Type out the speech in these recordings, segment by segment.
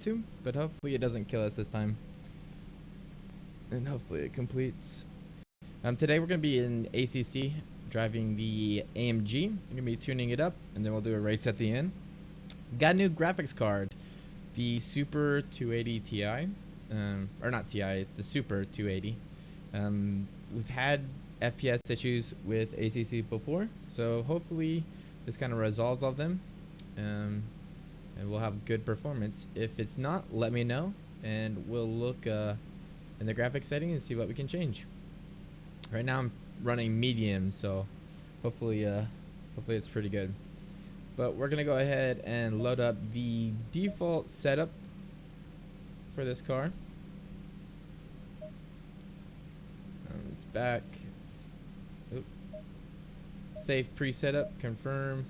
to, but hopefully it doesn't kill us this time. And hopefully it completes. Today we're going to be in ACC driving the AMG. I'm going to be tuning it up, and then we'll do a race at the end. Got a new graphics card, the Super 280 Ti. Or not Ti, it's the Super 280. We've had FPS issues with ACC before, so hopefully this kind of resolves all of them. And we'll have good performance. If it's not, let me know, and we'll look in the graphics setting and see what we can change. Right now I'm running medium, so hopefully it's pretty good. But we're gonna go ahead and load up the default setup for this car. It's back. Save pre-setup, confirm.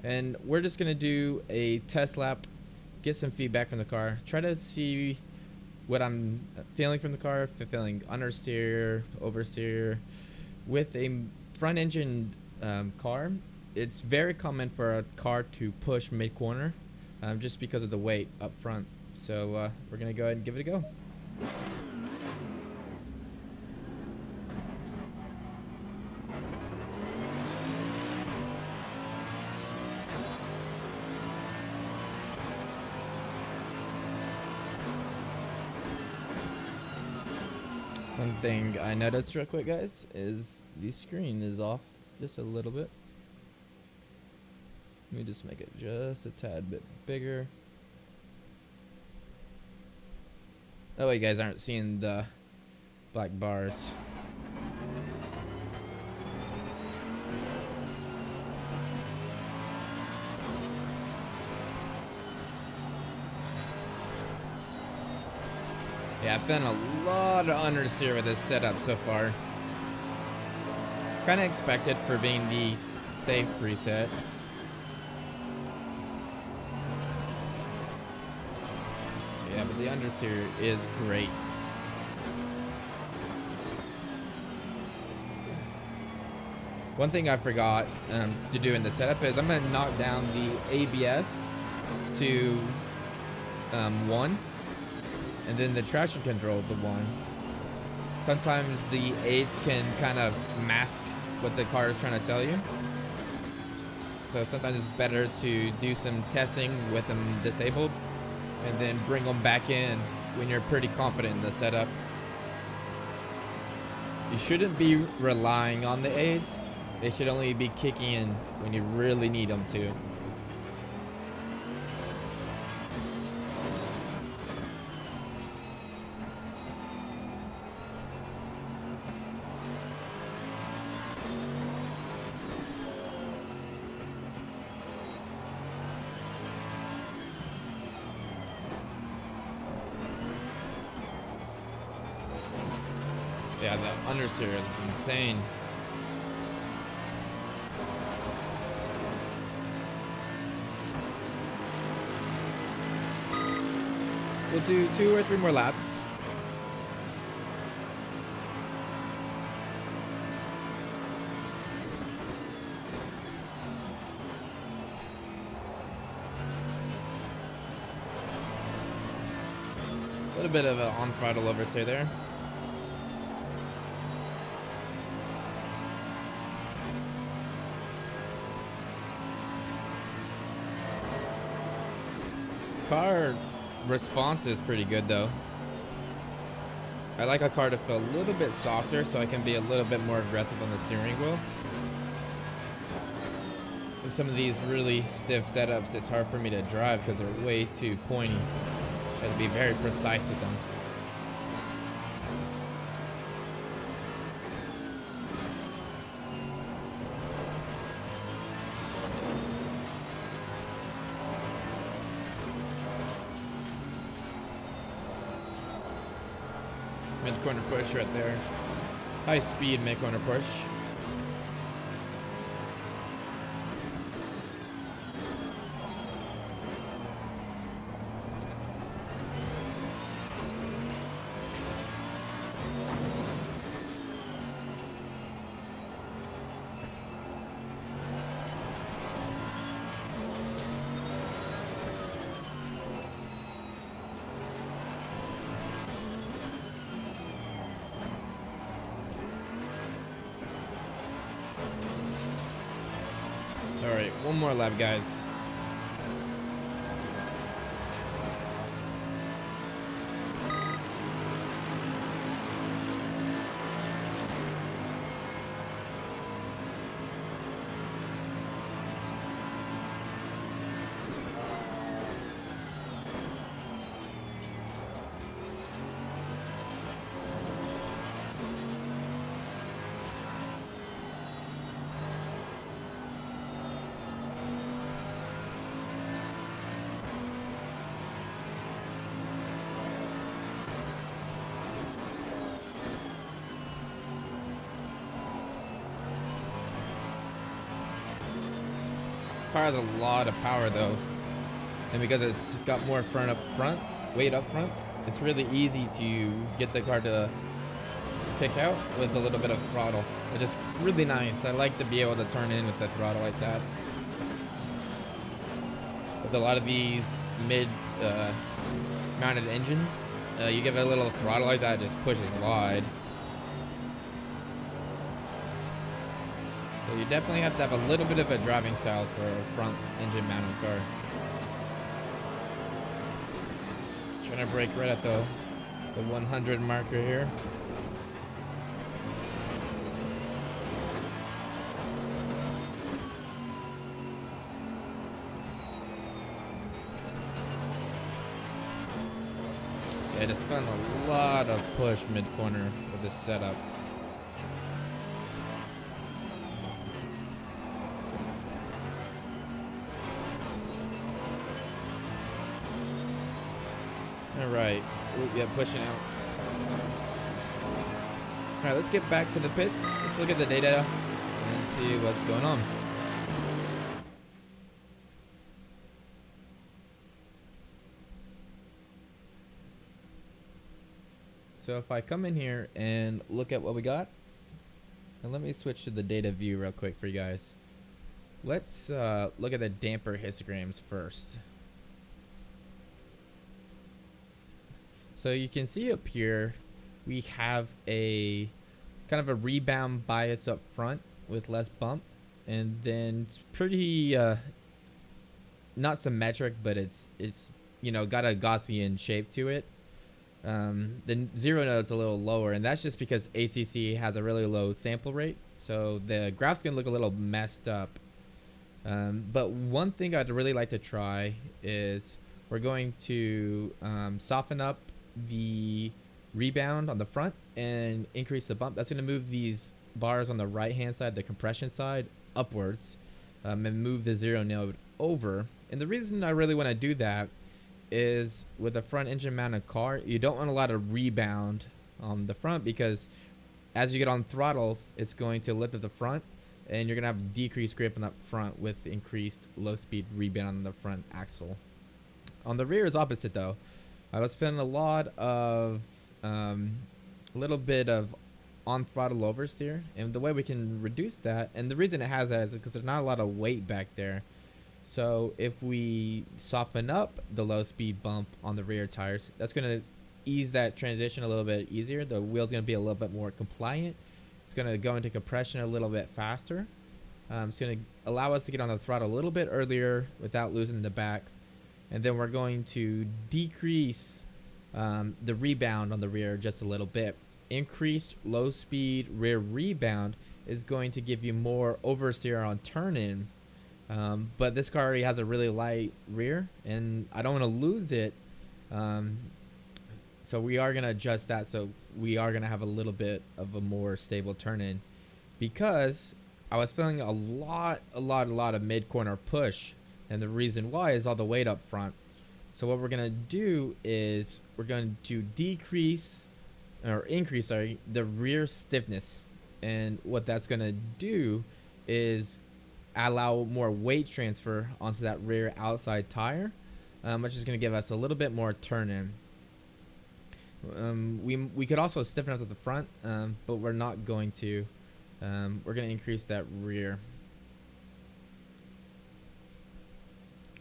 And we're just gonna do a test lap, get some feedback from the car, try to see what I'm feeling from the car, if I'm feeling understeer, oversteer. With a front engine car, it's very common for a car to push mid-corner just because of the weight up front. So we're gonna go ahead and give it a go. One thing I noticed real quick, guys, is the screen is off just a little bit. Let me just make it just a tad bit bigger. That way you guys aren't seeing the black bars. Yeah, I've done a lot of understeer with this setup so far. Kind of expected for being the safe preset. Yeah, but the understeer is great. One thing I forgot to do in the setup is I'm going to knock down the ABS to 1. And then the traction control to 1. Sometimes the aids can kind of mask what the car is trying to tell you. So sometimes it's better to do some testing with them disabled and then bring them back in when you're pretty confident in the setup. You shouldn't be relying on the aids. They should only be kicking in when you really need them to. Yeah, the understeer is insane. We'll do 2 or 3 more laps. A little bit of an on throttle oversteer there. Car response is pretty good though. I like a car to feel a little bit softer so I can be a little bit more aggressive on the steering wheel. With some of these really stiff setups, it's hard for me to drive because they're way too pointy. I have to be very precise with them. Mid-corner push right there. High speed mid-corner push. One more lap, guys. Car has a lot of power though, and because it's got more weight up front, it's really easy to get the car to kick out with a little bit of throttle, which is really nice. I like to be able to turn in with the throttle like that. With a lot of these mid mounted engines, you give it a little throttle like that, it just pushes wide. So you definitely have to have a little bit of a driving style for a front engine mounted car. Trying to brake right at the 100 marker here. Yeah, just found a lot of push mid corner with this setup. Alright, yeah, pushing out. Alright, let's get back to the pits. Let's look at the data and see what's going on. So if I come in here and look at what we got, and let me switch to the data view real quick for you guys. Let's look at the damper histograms first. So you can see up here, we have a kind of a rebound bias up front with less bump, and then it's pretty not symmetric, but it's you know, got a Gaussian shape to it. The zero node's a little lower, and that's just because ACC has a really low sample rate, so the graph's gonna look a little messed up. But one thing I'd really like to try is we're going to soften up the rebound on the front and increase the bump. That's going to move these bars on the right hand side, the compression side, upwards, and move the zero node over. And the reason I really want to do that is with a front engine mounted car, you don't want a lot of rebound on the front, because as you get on throttle, it's going to lift at the front, and you're going to have decreased grip on that front with increased low speed rebound on the front axle. On the rear is opposite though. I was feeling a lot of a little bit of on throttle oversteer, and the way we can reduce that, and the reason it has that is because there's not a lot of weight back there. So if we soften up the low speed bump on the rear tires, that's going to ease that transition a little bit easier. The wheel's going to be a little bit more compliant. It's going to go into compression a little bit faster. It's going to allow us to get on the throttle a little bit earlier without losing the back. And then we're going to decrease the rebound on the rear just a little bit. Increased low speed rear rebound is going to give you more oversteer on turn in. But this car already has a really light rear, and I don't want to lose it. So we are going to adjust that. So we are going to have a little bit of a more stable turn in, because I was feeling a lot of mid corner push. And the reason why is all the weight up front. So what we're going to do is we're going to increase the rear stiffness. And what that's going to do is allow more weight transfer onto that rear outside tire, which is going to give us a little bit more turn in. We could also stiffen up at the front, but we're not going to. We're going to increase that rear.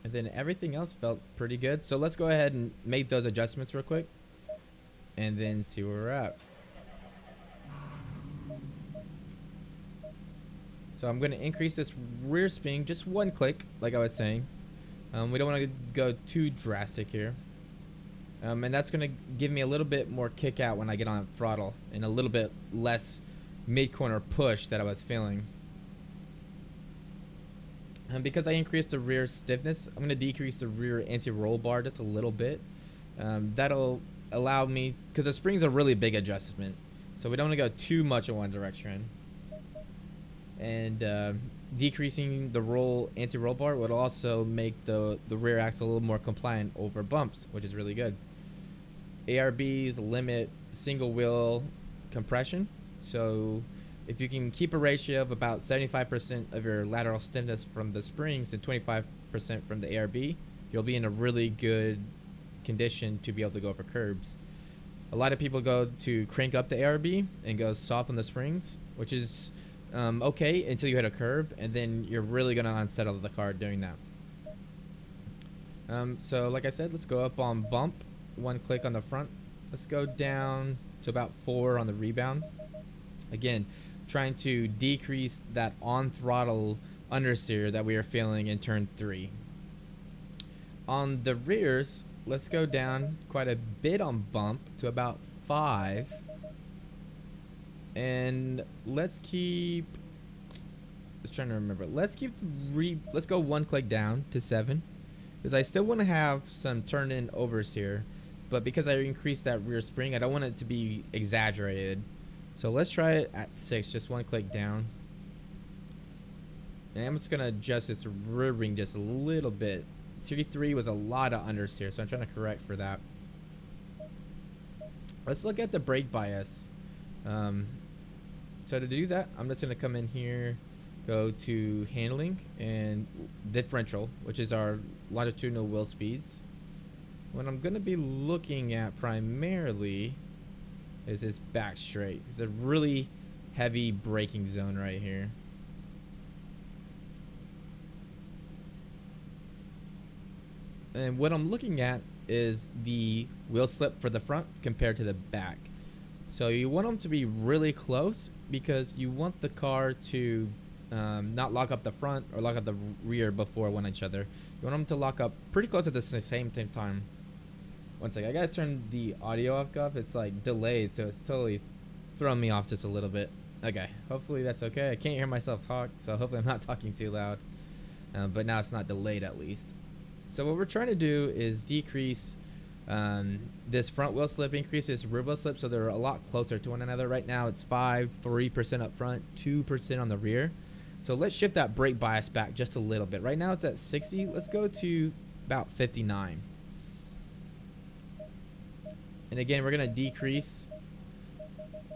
And then everything else felt pretty good. So let's go ahead and make those adjustments real quick, and then see where we're at. So I'm going to increase this rear spring just one click, like I was saying. We don't want to go too drastic here. And that's going to give me a little bit more kick out when I get on throttle and a little bit less mid-corner push that I was feeling. And because I increased the rear stiffness, I'm going to decrease the rear anti-roll bar just a little bit. That'll allow me, because the spring's a really big adjustment, so we don't want to go too much in one direction. And decreasing the anti-roll bar would also make the rear axle a little more compliant over bumps, which is really good. ARBs limit single wheel compression, so if you can keep a ratio of about 75% of your lateral stiffness from the springs and 25% from the ARB, you'll be in a really good condition to be able to go for curbs. A lot of people go to crank up the ARB and go soft on the springs, which is okay until you hit a curb, and then you're really going to unsettle the car doing that. So like I said, let's go up on bump, one click on the front. Let's go down to about 4 on the rebound. Again, trying to decrease that on throttle understeer that we are feeling in turn 3. On the rears, let's go down quite a bit on bump to about 5. And let's keep, let's go one click down to 7, because I still want to have some turn in overs here, but because I increased that rear spring, I don't want it to be exaggerated. So let's try it at 6, just one click down. And I'm just gonna adjust this rear ring just a little bit. Tier 3 was a lot of understeer, so I'm trying to correct for that. Let's look at the brake bias. So to do that, I'm just going to come in here, go to handling and differential, which is our longitudinal wheel speeds. What I'm going to be looking at primarily is this back straight. It's a really heavy braking zone right here. And what I'm looking at is the wheel slip for the front compared to the back. So you want them to be really close, because you want the car to not lock up the front or lock up the rear before one each other. You want them to lock up pretty close at the same time. One second, I gotta turn the audio off, Guff. It's like delayed, so it's totally throwing me off just a little bit. Okay, hopefully that's okay. I can't hear myself talk, so hopefully I'm not talking too loud. But now it's not delayed at least. So what we're trying to do is decrease this front wheel slip, increase this rear wheel slip, so they're a lot closer to one another. Right now it's 3% up front, 2% on the rear. So let's shift that brake bias back just a little bit. Right now it's at 60. Let's go to about 59. And again, we're going to decrease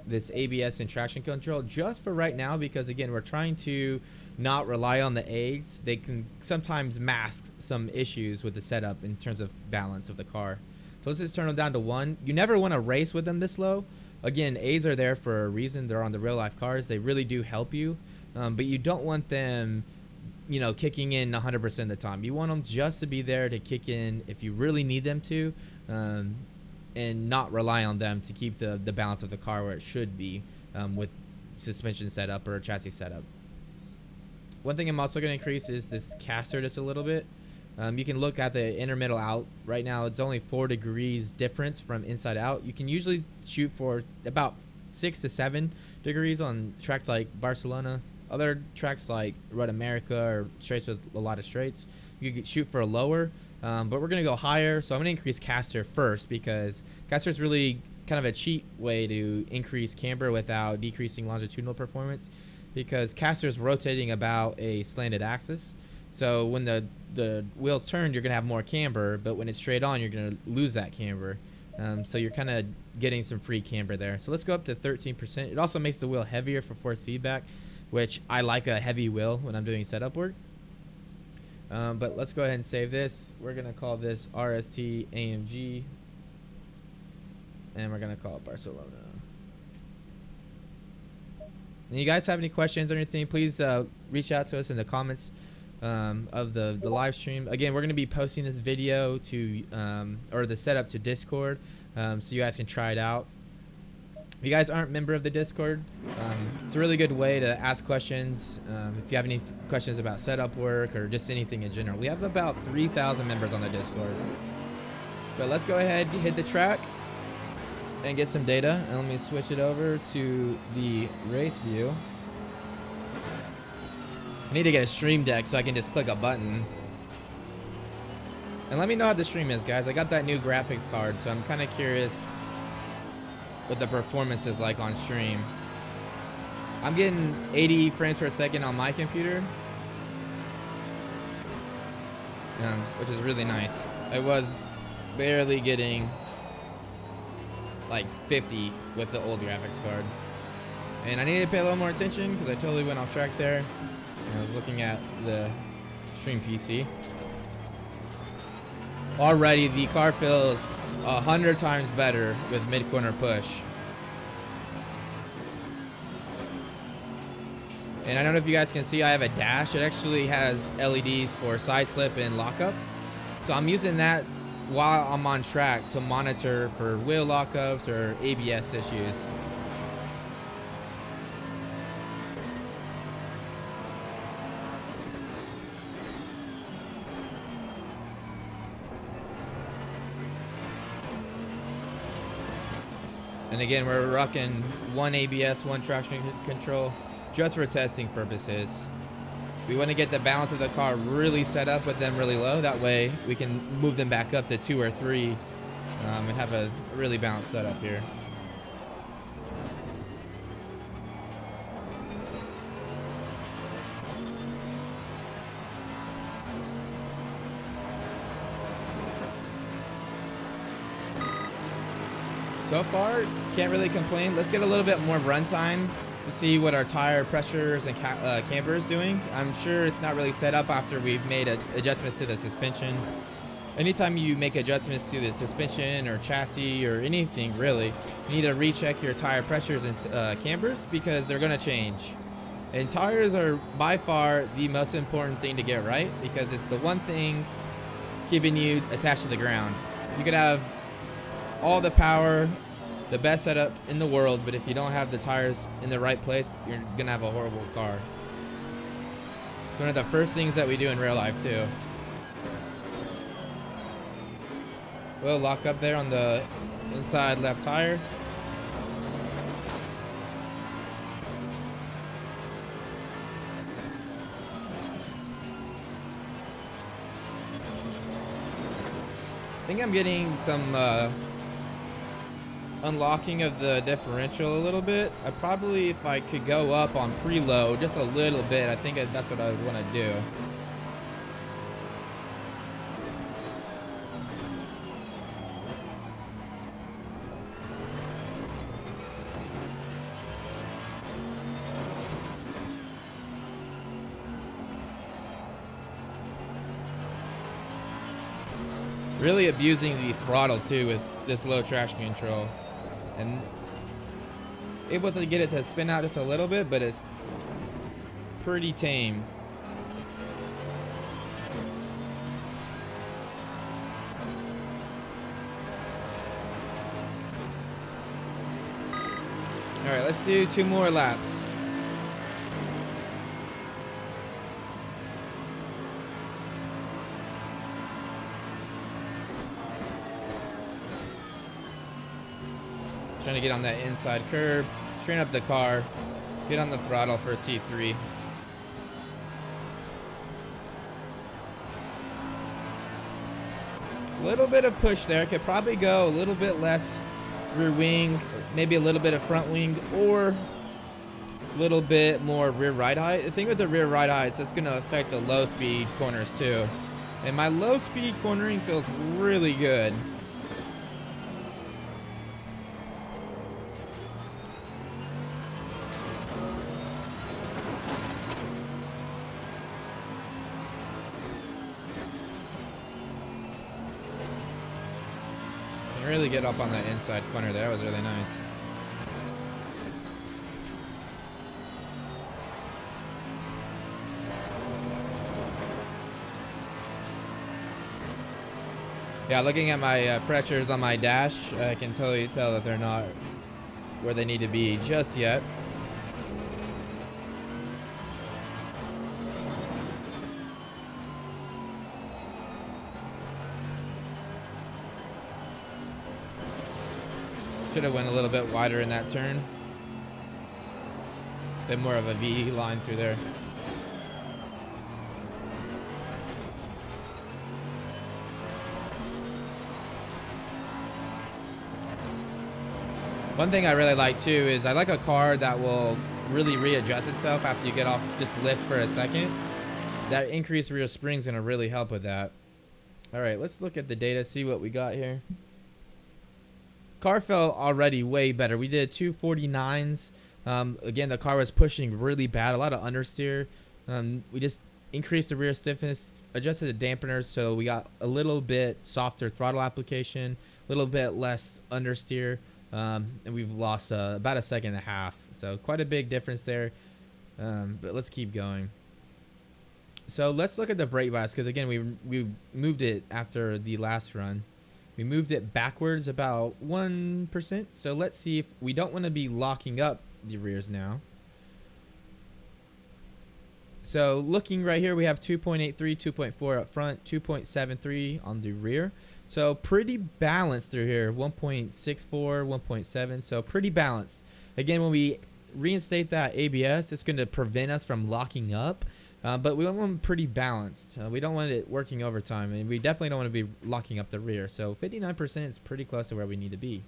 this ABS and traction control just for right now, because again, we're trying to not rely on the aids. They can sometimes mask some issues with the setup in terms of balance of the car. So let's just turn them down to 1. You never want to race with them this low. Again, aids are there for a reason. They're on the real life cars. They really do help you. But you don't want them, you know, kicking in 100% of the time. You want them just to be there to kick in if you really need them to, and not rely on them to keep the balance of the car where it should be with suspension setup or chassis setup. One thing I'm also going to increase is this caster just a little bit. You can look at the inner middle out. Right now it's only 4 degrees difference from inside out. You can usually shoot for about 6 to 7 degrees on tracks like Barcelona. Other tracks like Road America or straights with a lot of straights, you could shoot for a lower, but we're going to go higher. So I'm going to increase caster first, because caster is really kind of a cheap way to increase camber without decreasing longitudinal performance, because caster is rotating about a slanted axis. So when the wheels turn, you're going to have more camber, but when it's straight on, you're going to lose that camber. So you're kind of getting some free camber there. So let's go up to 13%. It also makes the wheel heavier for force feedback, which I like a heavy wheel when I'm doing setup work. But let's go ahead and save this. We're going to call this RST AMG, and we're going to call it Barcelona. And you guys have any questions or anything, please reach out to us in the comments of the live stream. Again, we're going to be posting this video to or the setup to Discord, so you guys can try it out. If you guys aren't a member of the Discord, it's a really good way to ask questions. If you have any questions about setup work or just anything in general. We have about 3,000 members on the Discord. But let's go ahead, hit the track, and get some data. And let me switch it over to the race view. I need to get a stream deck so I can just click a button. And let me know how the stream is, guys. I got that new graphic card, so I'm kind of curious what the performance is like on stream. I'm getting 80 frames per second on my computer, which is really nice. I was barely getting like 50 with the old graphics card. And I need to pay a little more attention because I totally went off track there. And I was looking at the stream PC. Already the car feels 100 times better with mid-corner push. And I don't know if you guys can see, I have a dash. It actually has LEDs for side slip and lockup. So I'm using that while I'm on track to monitor for wheel lockups or ABS issues. And again, we're rocking one ABS, one traction control, just for testing purposes. We want to get the balance of the car really set up with them really low. That way we can move them back up to 2 or 3 and have a really balanced setup here. So far, can't really complain. Let's get a little bit more run time to see what our tire pressures and camber is doing. I'm sure it's not really set up after we've made adjustments to the suspension. Anytime you make adjustments to the suspension or chassis or anything really, you need to recheck your tire pressures and cambers because they're going to change. And tires are by far the most important thing to get right because it's the one thing keeping you attached to the ground. You could have all the power, the best setup in the world, but if you don't have the tires in the right place, you're gonna have a horrible car. It's one of the first things that we do in real life too. We'll lock up there on the inside left tire. I think I'm getting some unlocking of the differential a little bit. I probably, if I could go up on preload just a little bit, I think that's what I would want to do. Really abusing the throttle too with this low traction control. And able to get it to spin out just a little bit, but it's pretty tame. All right, let's do 2 more laps. Trying to get on that inside curb, train up the car, get on the throttle for T3. A little bit of push there. Could probably go a little bit less rear wing, maybe a little bit of front wing, or a little bit more rear ride height. The thing with the rear ride height is it's going to affect the low speed corners too. And my low speed cornering feels really good. Really get up on that inside corner there. That was really nice. Yeah, looking at my pressures on my dash, I can totally tell that they're not where they need to be just yet. Should have went a little bit wider in that turn. Bit more of a V line through there. One thing I really like too is I like a car that will really readjust itself after you get off just lift for a second. That increased rear spring is going to really help with that. All right, let's look at the data, see what we got here. Car felt already way better. We did 249s. Again, the car was pushing really bad, a lot of understeer. We just increased the rear stiffness, adjusted the dampeners, so we got a little bit softer throttle application, a little bit less understeer, and we've lost about a second and a half. So quite a big difference there, but let's keep going. So let's look at the brake bias, because again, we moved it after the last run. We moved it backwards about 1%. So let's see if we don't want to be locking up the rears now. So looking right here, we have 2.83, 2.4 up front, 2.73 on the rear. So pretty balanced through here, 1.64, 1.7. So pretty balanced. Again, when we reinstate that ABS, it's going to prevent us from locking up. But we want them pretty balanced. We don't want it working overtime, and we definitely don't want to be locking up the rear. So 59% is pretty close to where we need to be.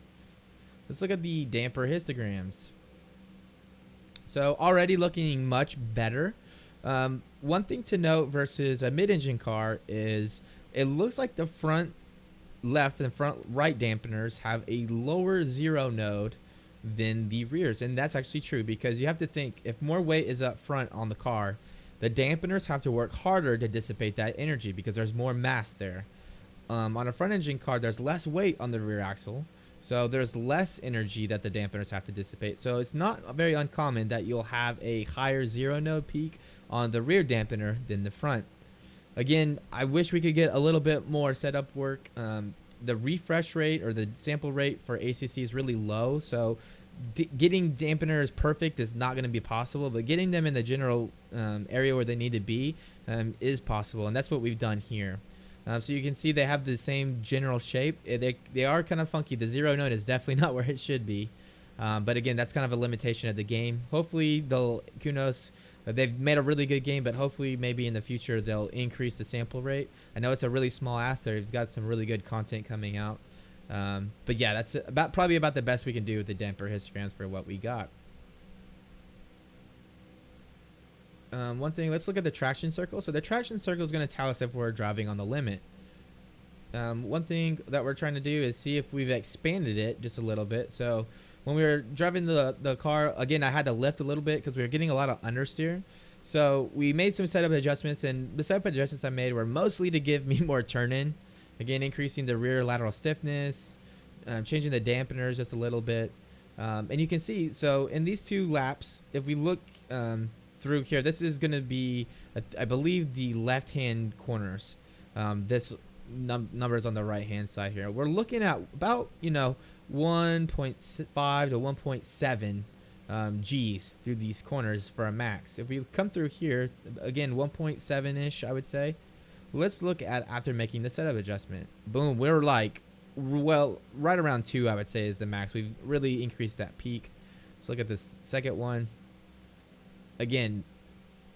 Let's look at the damper histograms. So already looking much better. One thing to note versus a mid-engine car is it looks like the front left and front right dampeners have a lower zero node than the rears. And that's actually true, because you have to think, if more weight is up front on the car, the dampeners have to work harder to dissipate that energy because there's more mass there. On a front engine car, there's less weight on the rear axle, so there's less energy that the dampeners have to dissipate. So it's not very uncommon that you'll have a higher zero node peak on the rear dampener than the front. Again, I wish we could get a little bit more setup work. The refresh rate or the sample rate for ACC is really low, so getting dampeners perfect is not going to be possible, but getting them in the general area where they need to be is possible, and that's what we've done here. So you can see they have the same general shape. They are kind of funky. The zero node is definitely not where it should be, but again, that's kind of a limitation of the game. Hopefully Kunos, they've made a really good game, but hopefully maybe in the future they'll increase the sample rate. I know it's a really small ask. They've got some really good content coming out. But yeah, that's probably about the best we can do with the damper histograms for what we got. One thing, let's look at the traction circle. So the traction circle is going to tell us if we're driving on the limit. One thing that we're trying to do is see if we've expanded it just a little bit. So when we were driving the car, again, I had to lift a little bit because we were getting a lot of understeer. So we made some setup adjustments, and the setup adjustments I made were mostly to give me more turn-in. Again, increasing the rear lateral stiffness, changing the dampeners just a little bit. And you can see, so in these two laps, if we look through here, this is going to be, I believe, the left-hand corners. This number is on the right-hand side here. We're looking at about, 1.5 to 1.7 G's through these corners for a max. If we come through here, again, 1.7-ish, I would say. Let's look at after making the setup adjustment. Boom, we're like, well, right around 2, I would say, is the max. We've really increased that peak. Let's look at this second one. Again,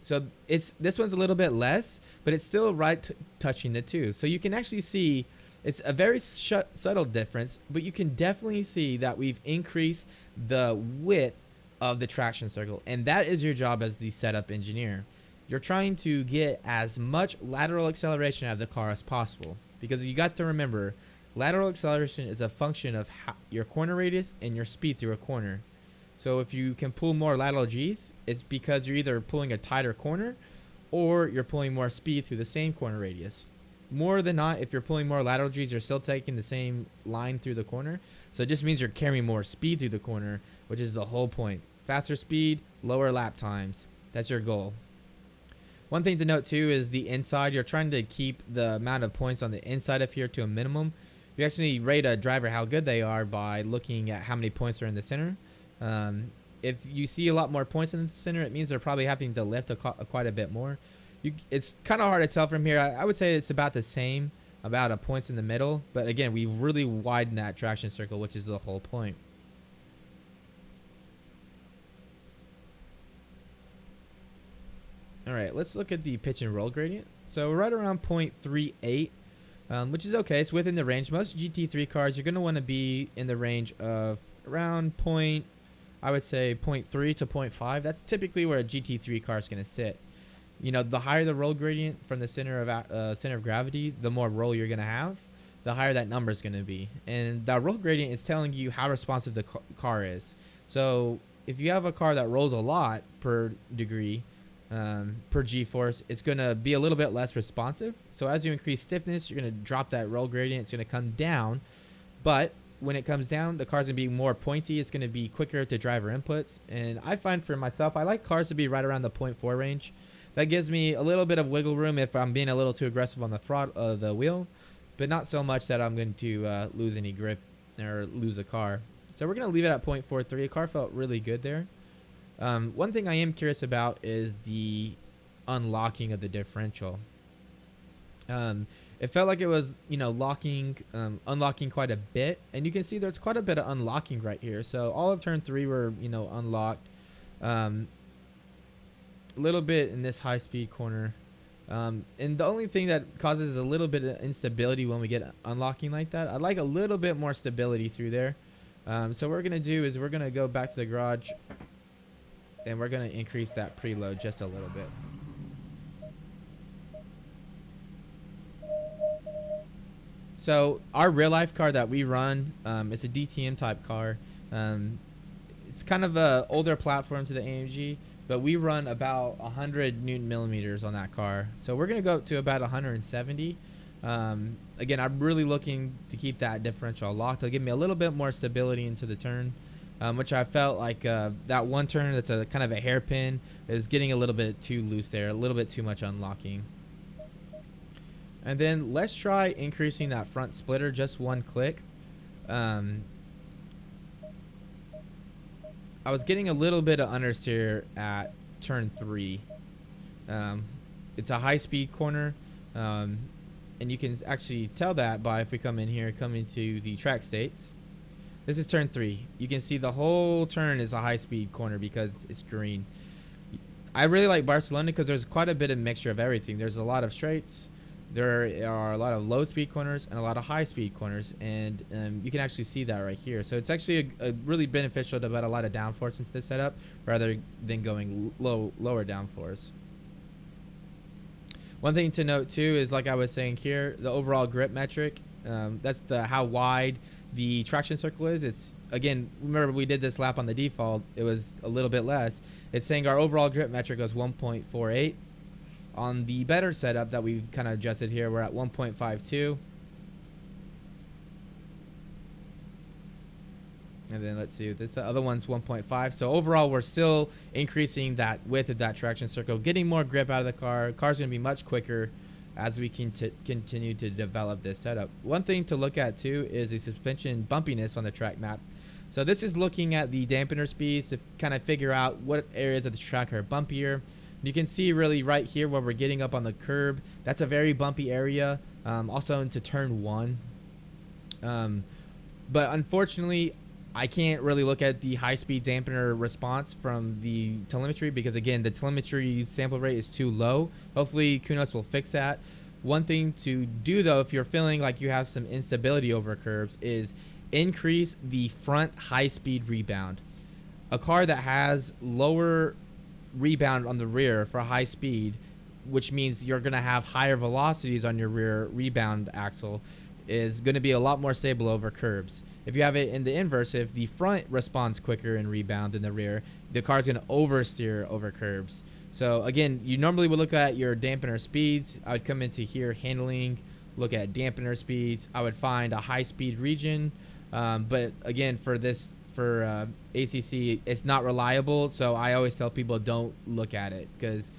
so this one's a little bit less, but it's still right touching the 2. So you can actually see it's a very subtle difference, but you can definitely see that we've increased the width of the traction circle. And that is your job as the setup engineer. You're trying to get as much lateral acceleration out of the car as possible, because you got to remember, lateral acceleration is a function of your corner radius and your speed through a corner. So if you can pull more lateral G's, it's because you're either pulling a tighter corner or you're pulling more speed through the same corner radius. More than not, if you're pulling more lateral G's, you're still taking the same line through the corner. So it just means you're carrying more speed through the corner, which is the whole point. Faster speed, lower lap times. That's your goal. One thing to note too is the inside. You're trying to keep the amount of points on the inside of here to a minimum. You actually rate a driver how good they are by looking at how many points are in the center. If you see a lot more points in the center, it means they're probably having to lift quite a bit more. It's kind of hard to tell from here. I would say it's about the same, about a points in the middle. But again, we really widen that traction circle, which is the whole point. All right, let's look at the pitch and roll gradient. So we're right around 0.38, which is okay. It's within the range. Most GT3 cars, you're going to want to be in the range of around I would say 0.3 to 0.5. That's typically where a GT3 car is going to sit. You know, the higher the roll gradient from the center of gravity, the more roll you're going to have, the higher that number is going to be. And that roll gradient is telling you how responsive the car is. So if you have a car that rolls a lot per degree, per G-force, it's going to be a little bit less responsive. So as you increase stiffness, you're going to drop that roll gradient. It's going to come down. But when it comes down, the car's going to be more pointy. It's going to be quicker to driver inputs. And I find for myself, I like cars to be right around the 0.4 range. That gives me a little bit of wiggle room if I'm being a little too aggressive on the throttle, the wheel, but not so much that I'm going to lose any grip or lose a car. So we're going to leave it at 0.43. The car felt really good there. One thing I am curious about is the unlocking of the differential. It felt like it was, unlocking quite a bit, and you can see there's quite a bit of unlocking right here. So all of turn 3 were, unlocked. A little bit in this high speed corner. And the only thing that causes a little bit of instability when we get unlocking like that, I'd like a little bit more stability through there. So what we're going to do is we're going to go back to the garage and we're going to increase that preload just a little bit. So our real life car that we run, it's a DTM type car. It's kind of a older platform to the AMG, but we run about 100 Newton millimeters on that car. So we're going to go up to about 170. Again, I'm really looking to keep that differential locked. It'll give me a little bit more stability into the turn, which I felt like that one turn that's a kind of a hairpin is getting a little bit too loose there, a little bit too much unlocking. And then let's try increasing that front splitter just one click. I was getting a little bit of understeer at turn 3. It's a high speed corner, and you can actually tell that by if we come in here, come into the track states. This is turn 3. You can see the whole turn is a high speed corner because it's green. I really like Barcelona because there's quite a bit of mixture of everything. There's a lot of straights. There are a lot of low speed corners and a lot of high speed corners, and you can actually see that right here. So it's actually a really beneficial to put a lot of downforce into the setup rather than going lower downforce. One thing to note too is, like I was saying here, the overall grip metric. That's how wide the traction circle is. It's, again, remember we did this lap on the default. It was a little bit less. It's saying our overall grip metric was 1.48. On the better setup that we've kind of adjusted here, we're at 1.52. And then let's see, this other one's 1.5. So overall, we're still increasing that width of that traction circle, getting more grip out of the car. Car's going to be much quicker as we continue to develop this setup. One thing to look at too is the suspension bumpiness on the track map. So this is looking at the dampener speeds to kind of figure out what areas of the track are bumpier. You can see really right here where we're getting up on the curb. That's a very bumpy area. Also into turn 1. But unfortunately, I can't really look at the high-speed dampener response from the telemetry because, again, the telemetry sample rate is too low. Hopefully, Kunos will fix that. One thing to do, though, if you're feeling like you have some instability over curbs, is increase the front high-speed rebound. A car that has lower rebound on the rear for high speed, which means you're going to have higher velocities on your rear rebound axle, is going to be a lot more stable over curbs. If you have it in the inverse, if the front responds quicker in rebound than the rear, the car's going to oversteer over curbs. So again, you normally would look at your dampener speeds. I would come into here, handling, look at dampener speeds. I would find a high speed region, but again, for ACC, it's not reliable, so I always tell people don't look at it because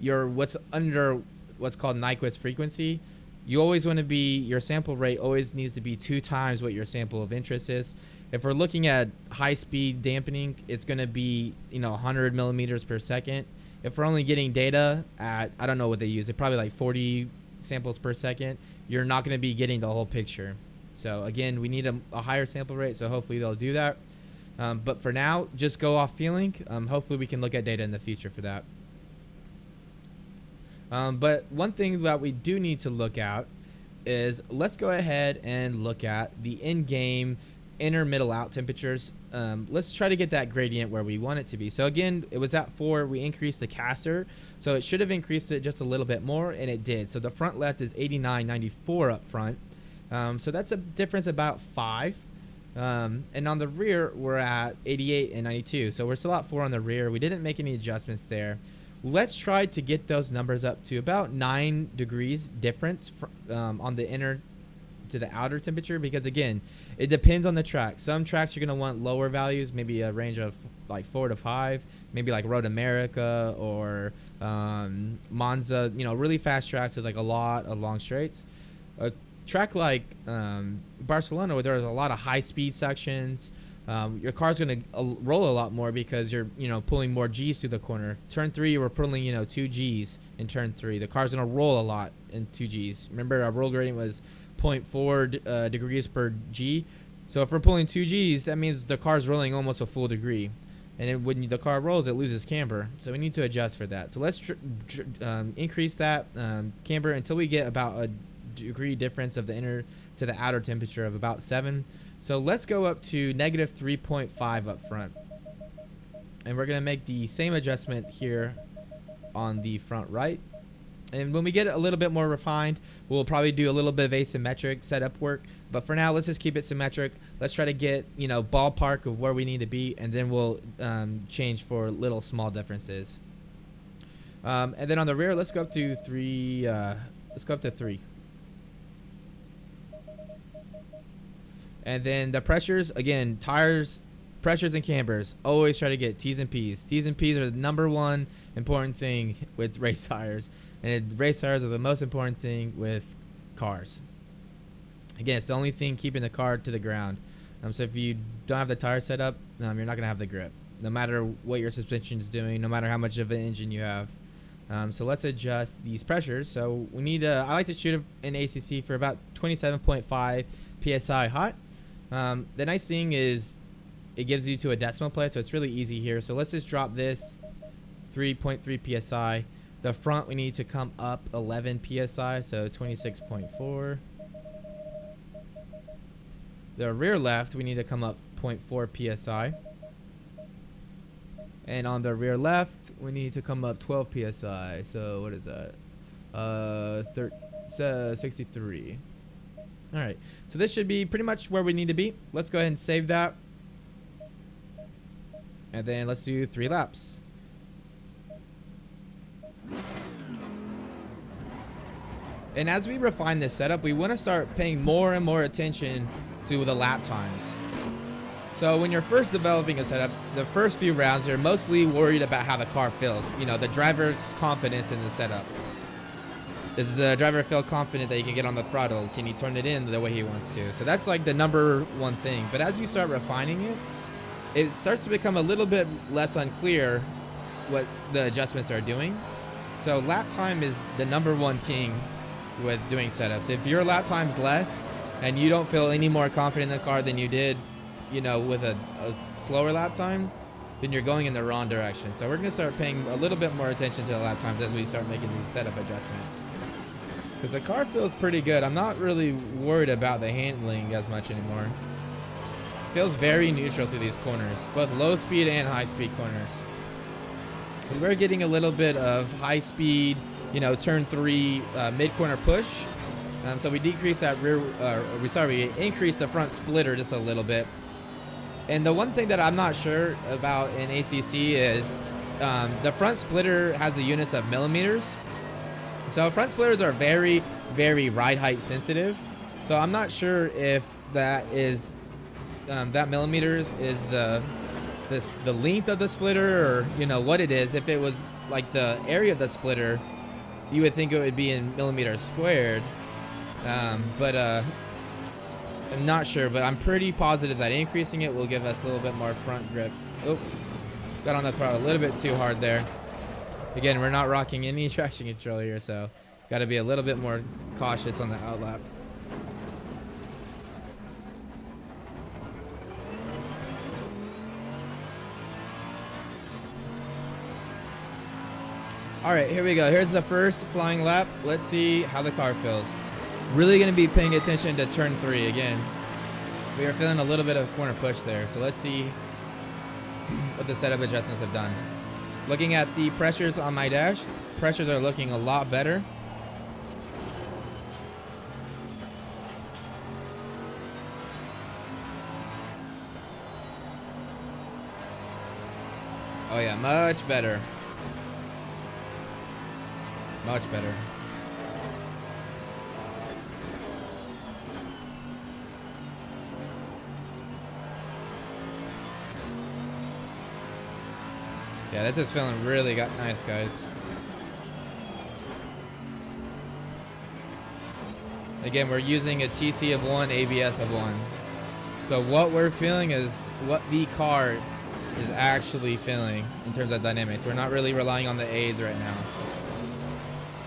what's under what's called Nyquist frequency you always want to be, your sample rate always needs to be 2 times what your sample of interest is. If we're looking at high speed dampening, it's going to be, 100 millimeters per second. If we're only getting data at, I don't know what they use, it's probably like 40 samples per second, you're not going to be getting the whole picture. So again, we need a higher sample rate, so hopefully they'll do that. But for now, just go off feeling. Hopefully we can look at data in the future for that. But one thing that we do need to look at is, let's go ahead and look at the in-game inner middle out temperatures. Let's try to get that gradient where we want it to be. So again, it was at 4, we increased the caster, so it should have increased it just a little bit more, and it did. So the front left is 89.94 up front, so that's a difference about 5. And on the rear we're at 88 and 92, so we're still at 4 on the rear. We didn't make any adjustments there. Let's try to get those numbers up to about 9 degrees difference on the inner to the outer temperature, because again, it depends on the track. Some tracks you're going to want lower values, maybe a range of like 4 to 5, maybe like Road America or Monza, really fast tracks with like a lot of long straights. A track like Barcelona, where there's a lot of high speed sections, your car's going to roll a lot more because you're pulling more G's through the corner. Turn 3, we're pulling 2 G's in turn 3. The car's going to roll a lot in 2 G's. Remember, our roll gradient was 0.4 degrees per G. So if we're pulling 2 G's, that means the car's rolling almost a full degree. And when the car rolls, it loses camber. So we need to adjust for that. So let's increase that camber until we get about a degree difference of the inner to the outer temperature of about 7. So let's go up to negative 3.5 up front. And we're going to make the same adjustment here on the front right. And when we get a little bit more refined, we'll probably do a little bit of asymmetric setup work. But for now, let's just keep it symmetric. Let's try to get, ballpark of where we need to be, and then we'll change for little small differences. And then on the rear, let's go up to 3. Let's go up to 3. And then the pressures, again, tires, pressures, and cambers. Always try to get T's and P's. T's and P's are the #1 important thing with race tires. And race tires are the most important thing with cars. Again, it's the only thing keeping the car to the ground. So if you don't have the tire set up, you're not going to have the grip. No matter what your suspension is doing, no matter how much of an engine you have. So let's adjust these pressures. So we need I like to shoot an ACC for about 27.5 PSI hot. The nice thing is it gives you to a decimal place, so it's really easy here. So let's just drop this 3.3 PSI. The front, we need to come up 11 PSI, so 26.4. The rear left, we need to come up 0.4 PSI. And on the rear left, we need to come up 12 PSI. So what is that? 63. All right, so this should be pretty much where we need to be. Let's go ahead and save that. And then let's do 3 laps. And as we refine this setup, we want to start paying more and more attention to the lap times. So when you're first developing a setup, the first few rounds, you're mostly worried about how the car feels. The driver's confidence in the setup. Does the driver feel confident that he can get on the throttle? Can he turn it in the way he wants to? So that's like the #1 thing. But as you start refining it, it starts to become a little bit less unclear what the adjustments are doing. So lap time is the #1 king with doing setups. If your lap time's less and you don't feel any more confident in the car than you did, with a slower lap time, then you're going in the wrong direction. So we're going to start paying a little bit more attention to the lap times as we start making these setup adjustments. Because the car feels pretty good. I'm not really worried about the handling as much anymore. It feels very neutral through these corners, both low speed and high speed corners. We're getting a little bit of high speed, turn 3 mid-corner push. So we decrease that rear, we increase the front splitter just a little bit. And the one thing that I'm not sure about in ACC is the front splitter has the units of millimeters. So front splitters are very, very ride height sensitive. So I'm not sure if that is, that millimeters is the length of the splitter, or what it is. If it was like the area of the splitter, you would think it would be in millimeters squared. But I'm not sure, but I'm pretty positive that increasing it will give us a little bit more front grip. Oh, got on the throttle a little bit too hard there. Again, we're not rocking any traction control here, so got to be a little bit more cautious on the outlap. All right, here we go. Here's the first flying lap. Let's see how the car feels. Really going to be paying attention to turn 3 again. We are feeling a little bit of corner push there, so let's see what the setup adjustments have done. Looking at the pressures on my dash, pressures are looking a lot better. Oh yeah, much better. Much better. Yeah, this is feeling really nice, guys. Again, we're using a TC of 1, ABS of 1. So what we're feeling is what the car is actually feeling in terms of dynamics. We're not really relying on the aids right now.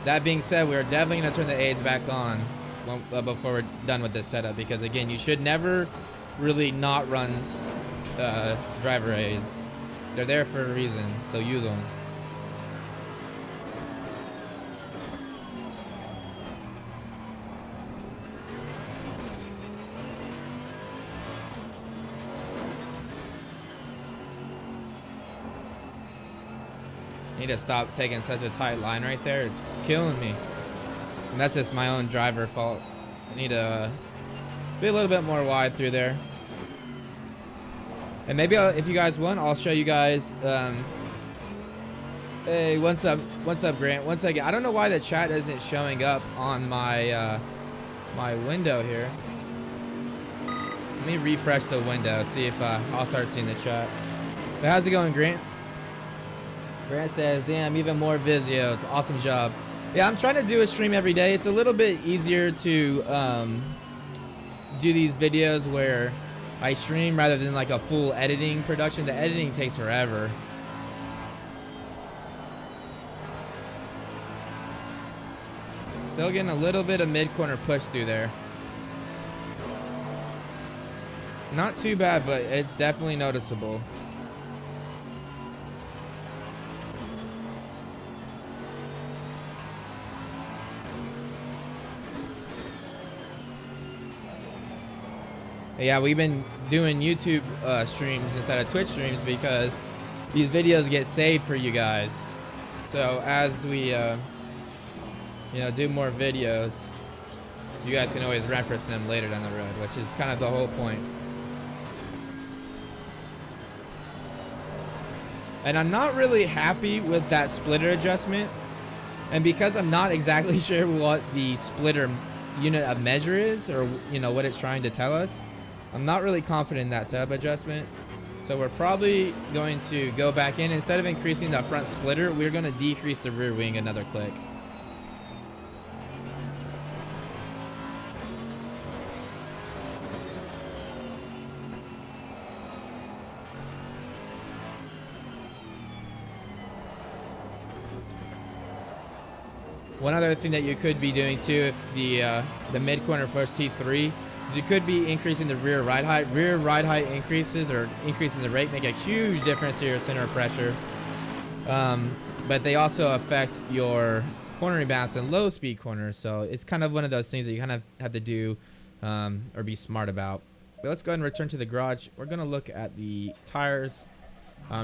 That being said, we're definitely going to turn the aids back on before we're done with this setup, because again, you should never really not run driver aids. They're there for a reason, so use them. Need to stop taking such a tight line right there. It's killing me. And that's just my own driver fault. I need to be a little bit more wide through there. And maybe if you guys want, I'll show you guys. Hey, what's up, Grant? One second. I don't know why the chat isn't showing up on my my window here. Let me refresh the window, see if I'll start seeing the chat. But how's it going, Grant? Grant says, damn, even more Vizios. Awesome job. Yeah, I'm trying to do a stream every day. It's a little bit easier to do these videos where I stream rather than like a full editing production. The editing takes forever. Still getting a little bit of mid-corner push through there. Not too bad, but it's definitely noticeable. Yeah, we've been doing YouTube streams instead of Twitch streams because these videos get saved for you guys. So as we, you know, do more videos, you guys can always reference them later down the road, which is kind of the whole point. And I'm not really happy with that splitter adjustment. And because I'm not exactly sure what the splitter unit of measure is, or, you know, what it's trying to tell us, I'm not really confident in that setup adjustment. So we're probably going to go back in. Instead of increasing the front splitter, we're going to decrease the rear wing another click. One other thing that you could be doing too, if the mid corner push T3, is you could be increasing the rear ride height. Rear ride height increases or increases the rate make a huge difference to your center of pressure. But they also affect your cornering bounce in low speed corners. So it's kind of one of those things that you kind of have to do or be smart about. But let's go ahead and return to the garage. We're going to look at the tires.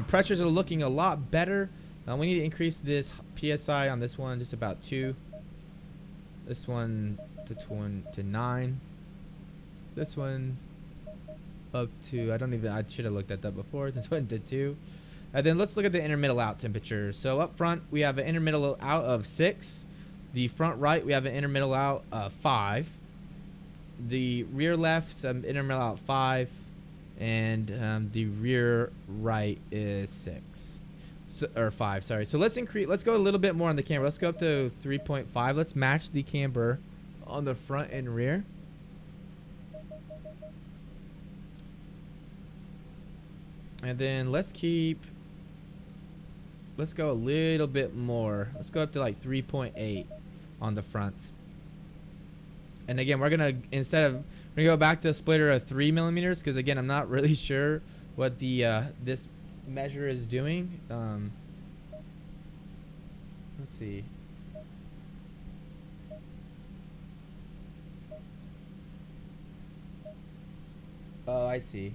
Pressures are looking a lot better. We need to increase this PSI on this one just about 2. This one to 9. This one up to, I should have looked at that before. This one to 2. And then let's look at the intermiddle out temperature. So up front, we have an intermiddle out of 6. The front right, we have an intermiddle out of 5. The rear left, some intermiddle out 5. And the rear right is 6. So, or 5, sorry. So let's go a little bit more on the camber. Let's go up to 3.5. Let's match the camber on the front and rear. And then let's go a little bit more. Let's go up to like 3.8 on the front. And again, we're gonna go back to a splitter of 3 millimeters, because again, I'm not really sure what the this measure is doing. Let's see. Oh, I see.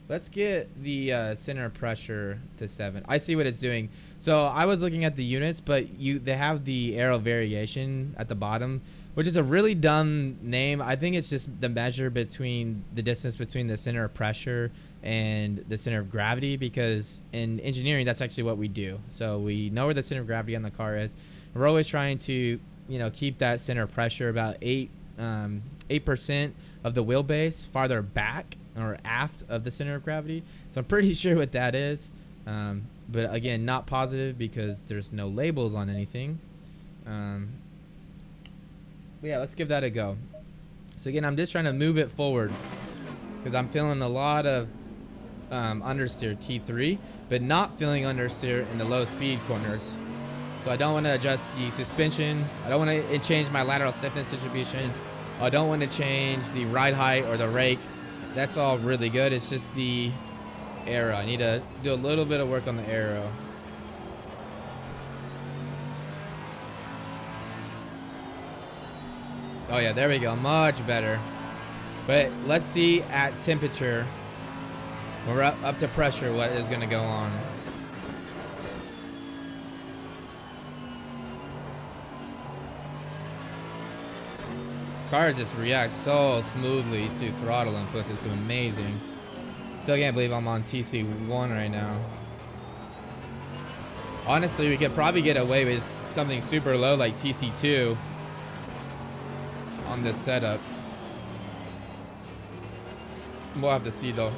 Let's get the center pressure to 7. I see what it's doing. So I was looking at the units, but they have the arrow variation at the bottom, which is a really dumb name. I think it's just the measure between the distance between the center of pressure and the center of gravity, because in engineering, that's actually what we do. So we know where the center of gravity on the car is. We're always trying to, keep that center of pressure about 8% of the wheelbase farther back or aft of the center of gravity. So I'm pretty sure what that is. But again, not positive because there's no labels on anything. But yeah, let's give that a go. So again, I'm just trying to move it forward because I'm feeling a lot of understeer T3, but not feeling understeer in the low speed corners. So I don't want to adjust the suspension. I don't want to change my lateral stiffness distribution. I don't want to change the ride height or the rake. That's all really good. It's just the arrow. I need to do a little bit of work on the arrow. Oh yeah, there we go. Much better. But let's see at temperature, when we're up to pressure, what is going to go on. Car just reacts so smoothly to throttle inputs. It's amazing. Still can't believe I'm on TC1 right now. Honestly, we could probably get away with something super low like TC2 on this setup. We'll have to see though.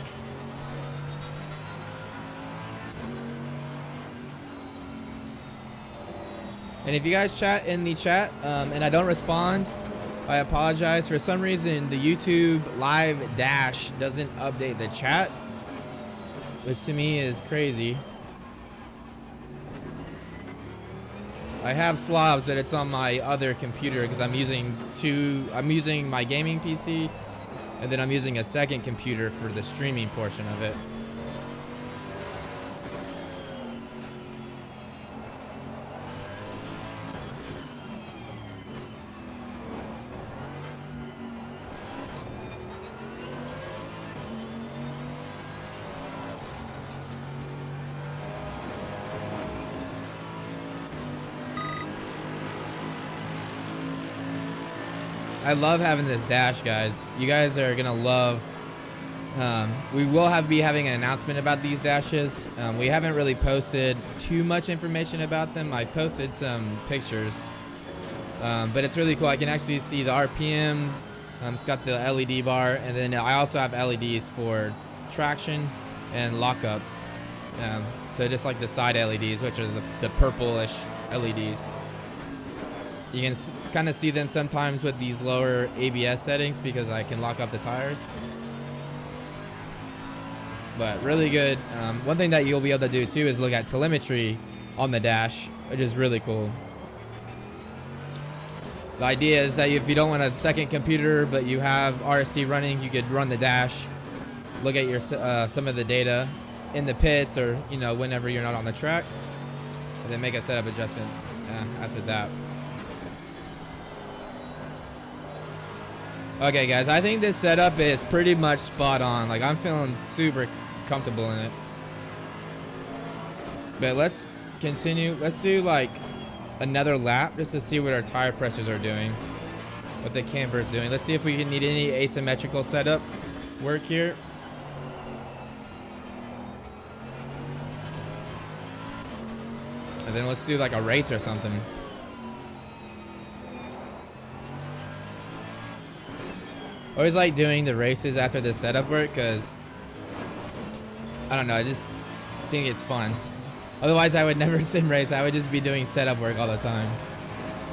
And if you guys chat in the chat and I don't respond, I apologize. For some reason, the YouTube live dash doesn't update the chat, which to me is crazy. I have slobs, but it's on my other computer because I'm using my gaming PC, and then I'm using a second computer for the streaming portion of it. I love having this dash, guys. You guys are gonna love. We will be having an announcement about these dashes. We haven't really posted too much information about them. I posted some pictures, but it's really cool. I can actually see the RPM. It's got the LED bar, and then I also have LEDs for traction and lockup. So just like the side LEDs, which are the purplish LEDs. You can kind of see them sometimes with these lower ABS settings because I can lock up the tires. But really good. One thing that you'll be able to do too is look at telemetry on the dash, which is really cool. The idea is that if you don't want a second computer but you have RST running, you could run the dash, look at your some of the data in the pits or whenever you're not on the track, and then make a setup adjustment after that. Okay, guys, I think this setup is pretty much spot on. Like, I'm feeling super comfortable in it. But let's continue. Let's do like another lap just to see what our tire pressures are doing, what the camber is doing. Let's see if we need any asymmetrical setup work here. And then let's do like a race or something. I always like doing the races after the setup work because, I don't know, I just think it's fun. Otherwise, I would never sim race. I would just be doing setup work all the time.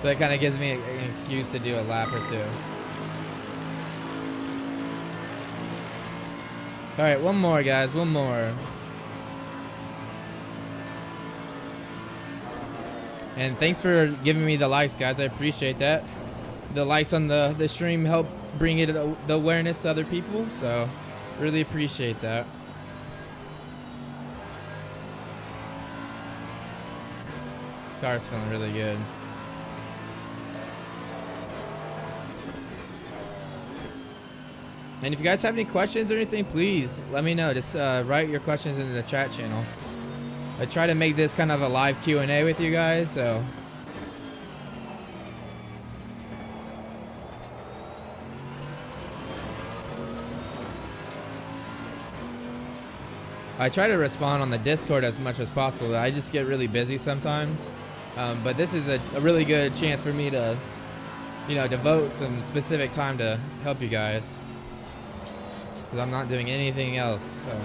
So that kind of gives me an excuse to do a lap or two. All right, one more, guys. One more. And thanks for giving me the likes, guys. I appreciate that. The likes on the stream help bring it the awareness to other people. So really appreciate that. This car's feeling really good. And if you guys have any questions or anything, please let me know. Just write your questions in the chat channel. I try to make this kind of a live Q&A with you guys, so. I try to respond on the Discord as much as possible. I just get really busy sometimes. But this is a really good chance for me to, you know, devote some specific time to help you guys. Because I'm not doing anything else, so.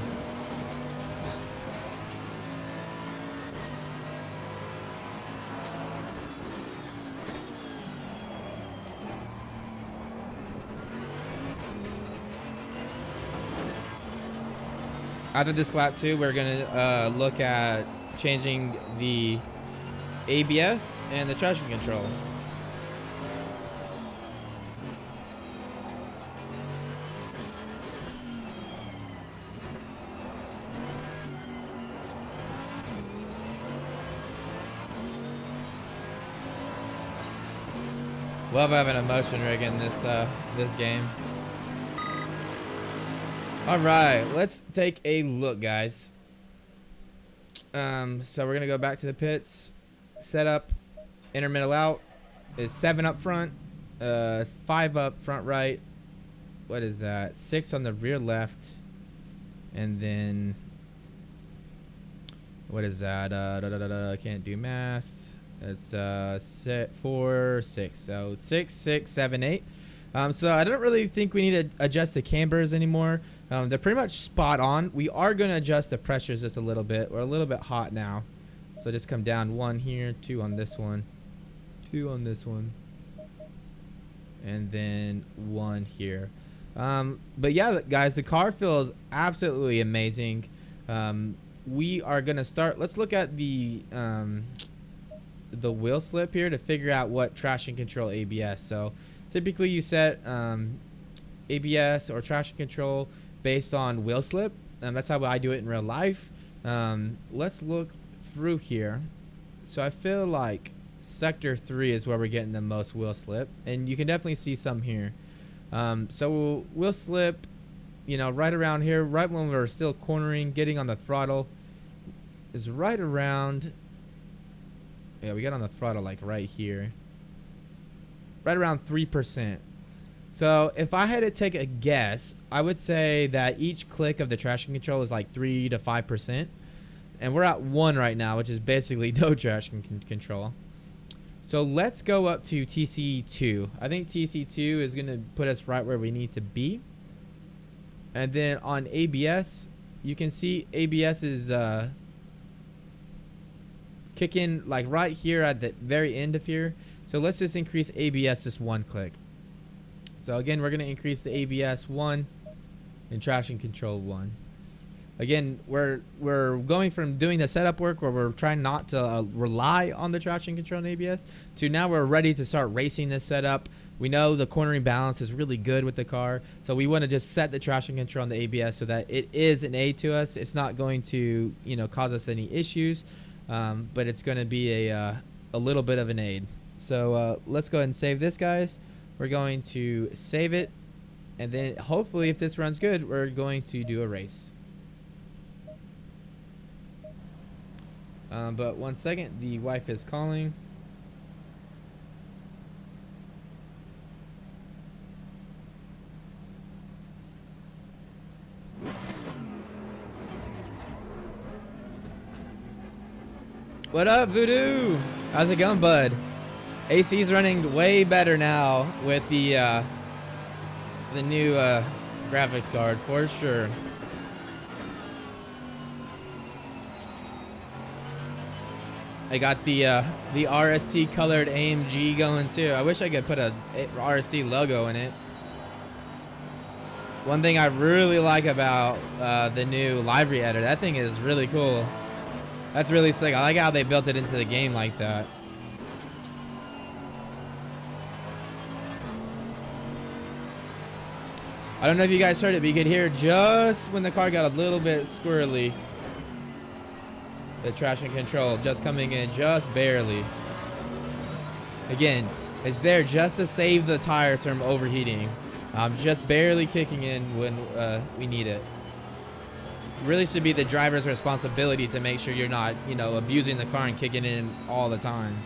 After this lap 2, we're gonna look at changing the ABS and the traction control. Love having a motion rig in this this game. All right, let's take a look, guys. So we're gonna go back to the pits. Setup, inner middle out is 7 up front, 5 up front right. What is that? 6 on the rear left, and then what is that? I can't do math. It's 4, 6. So 6, 6, 7, 8. So I don't really think we need to adjust the cambers anymore. They're pretty much spot on. We are going to adjust the pressures just a little bit. We're a little bit hot now. So just come down 1 here, 2 on this one, 2 on this one, and then 1 here. But yeah, guys, the car feels absolutely amazing. We are going to start. Let's look at the wheel slip here to figure out what traction control ABS. So typically you set ABS or traction control based on wheel slip. That's how I do it in real life. Let's look through here. So I feel like sector 3 is where we're getting the most wheel slip, and you can definitely see some here. So wheel slip, you know, right around here, right when we're still cornering, getting on the throttle, is right around. Yeah, we got on the throttle like right here, right around 3%. So if I had to take a guess, I would say that each click of the traction control is like 3 to 5%. And we're at 1 right now, which is basically no traction control. So let's go up to TC2. I think TC2 is going to put us right where we need to be. And then on ABS, you can see ABS is kicking like right here at the very end of here. So let's just increase ABS just 1 click. So again, we're going to increase the ABS 1 and traction control 1. Again, we're going from doing the setup work where we're trying not to rely on the traction control and ABS to now we're ready to start racing this setup. We know the cornering balance is really good with the car, so we want to just set the traction control and the ABS so that it is an aid to us. It's not going to, you know, cause us any issues, but it's going to be a little bit of an aid. So let's go ahead and save this, guys. We're going to save it, and then hopefully if this runs good, we're going to do a race. But 1 second, the wife is calling. What up, Voodoo? How's it going, bud? AC's running way better now with the new graphics card for sure. I got the RST colored AMG going too. I wish I could put a RST logo in it. One thing I really like about the new library editor, that thing is really cool. That's really slick. I like how they built it into the game like that. I don't know if you guys heard it, but you could hear just when the car got a little bit squirrely. The traction control just coming in just barely. Again, it's there just to save the tires from overheating. Just barely kicking in when we need it. Really should be the driver's responsibility to make sure you're not, you know, abusing the car and kicking in all the time.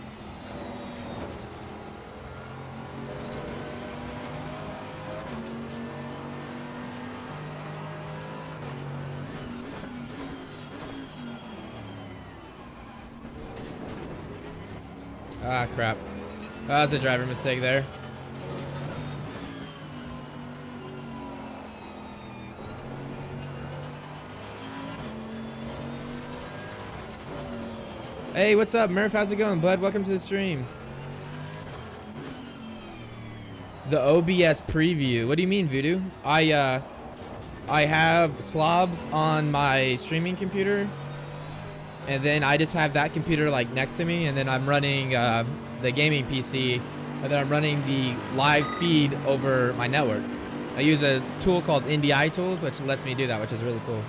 Ah, crap. That was a driver mistake there. Hey, what's up, Murph? How's it going, bud? Welcome to the stream. The OBS preview. What do you mean, Voodoo? I have slobs on my streaming computer, and then I just have that computer like next to me, and then I'm running the gaming PC, and then I'm running the live feed over my network. I use a tool called NDI Tools, which lets me do that, which is really cool.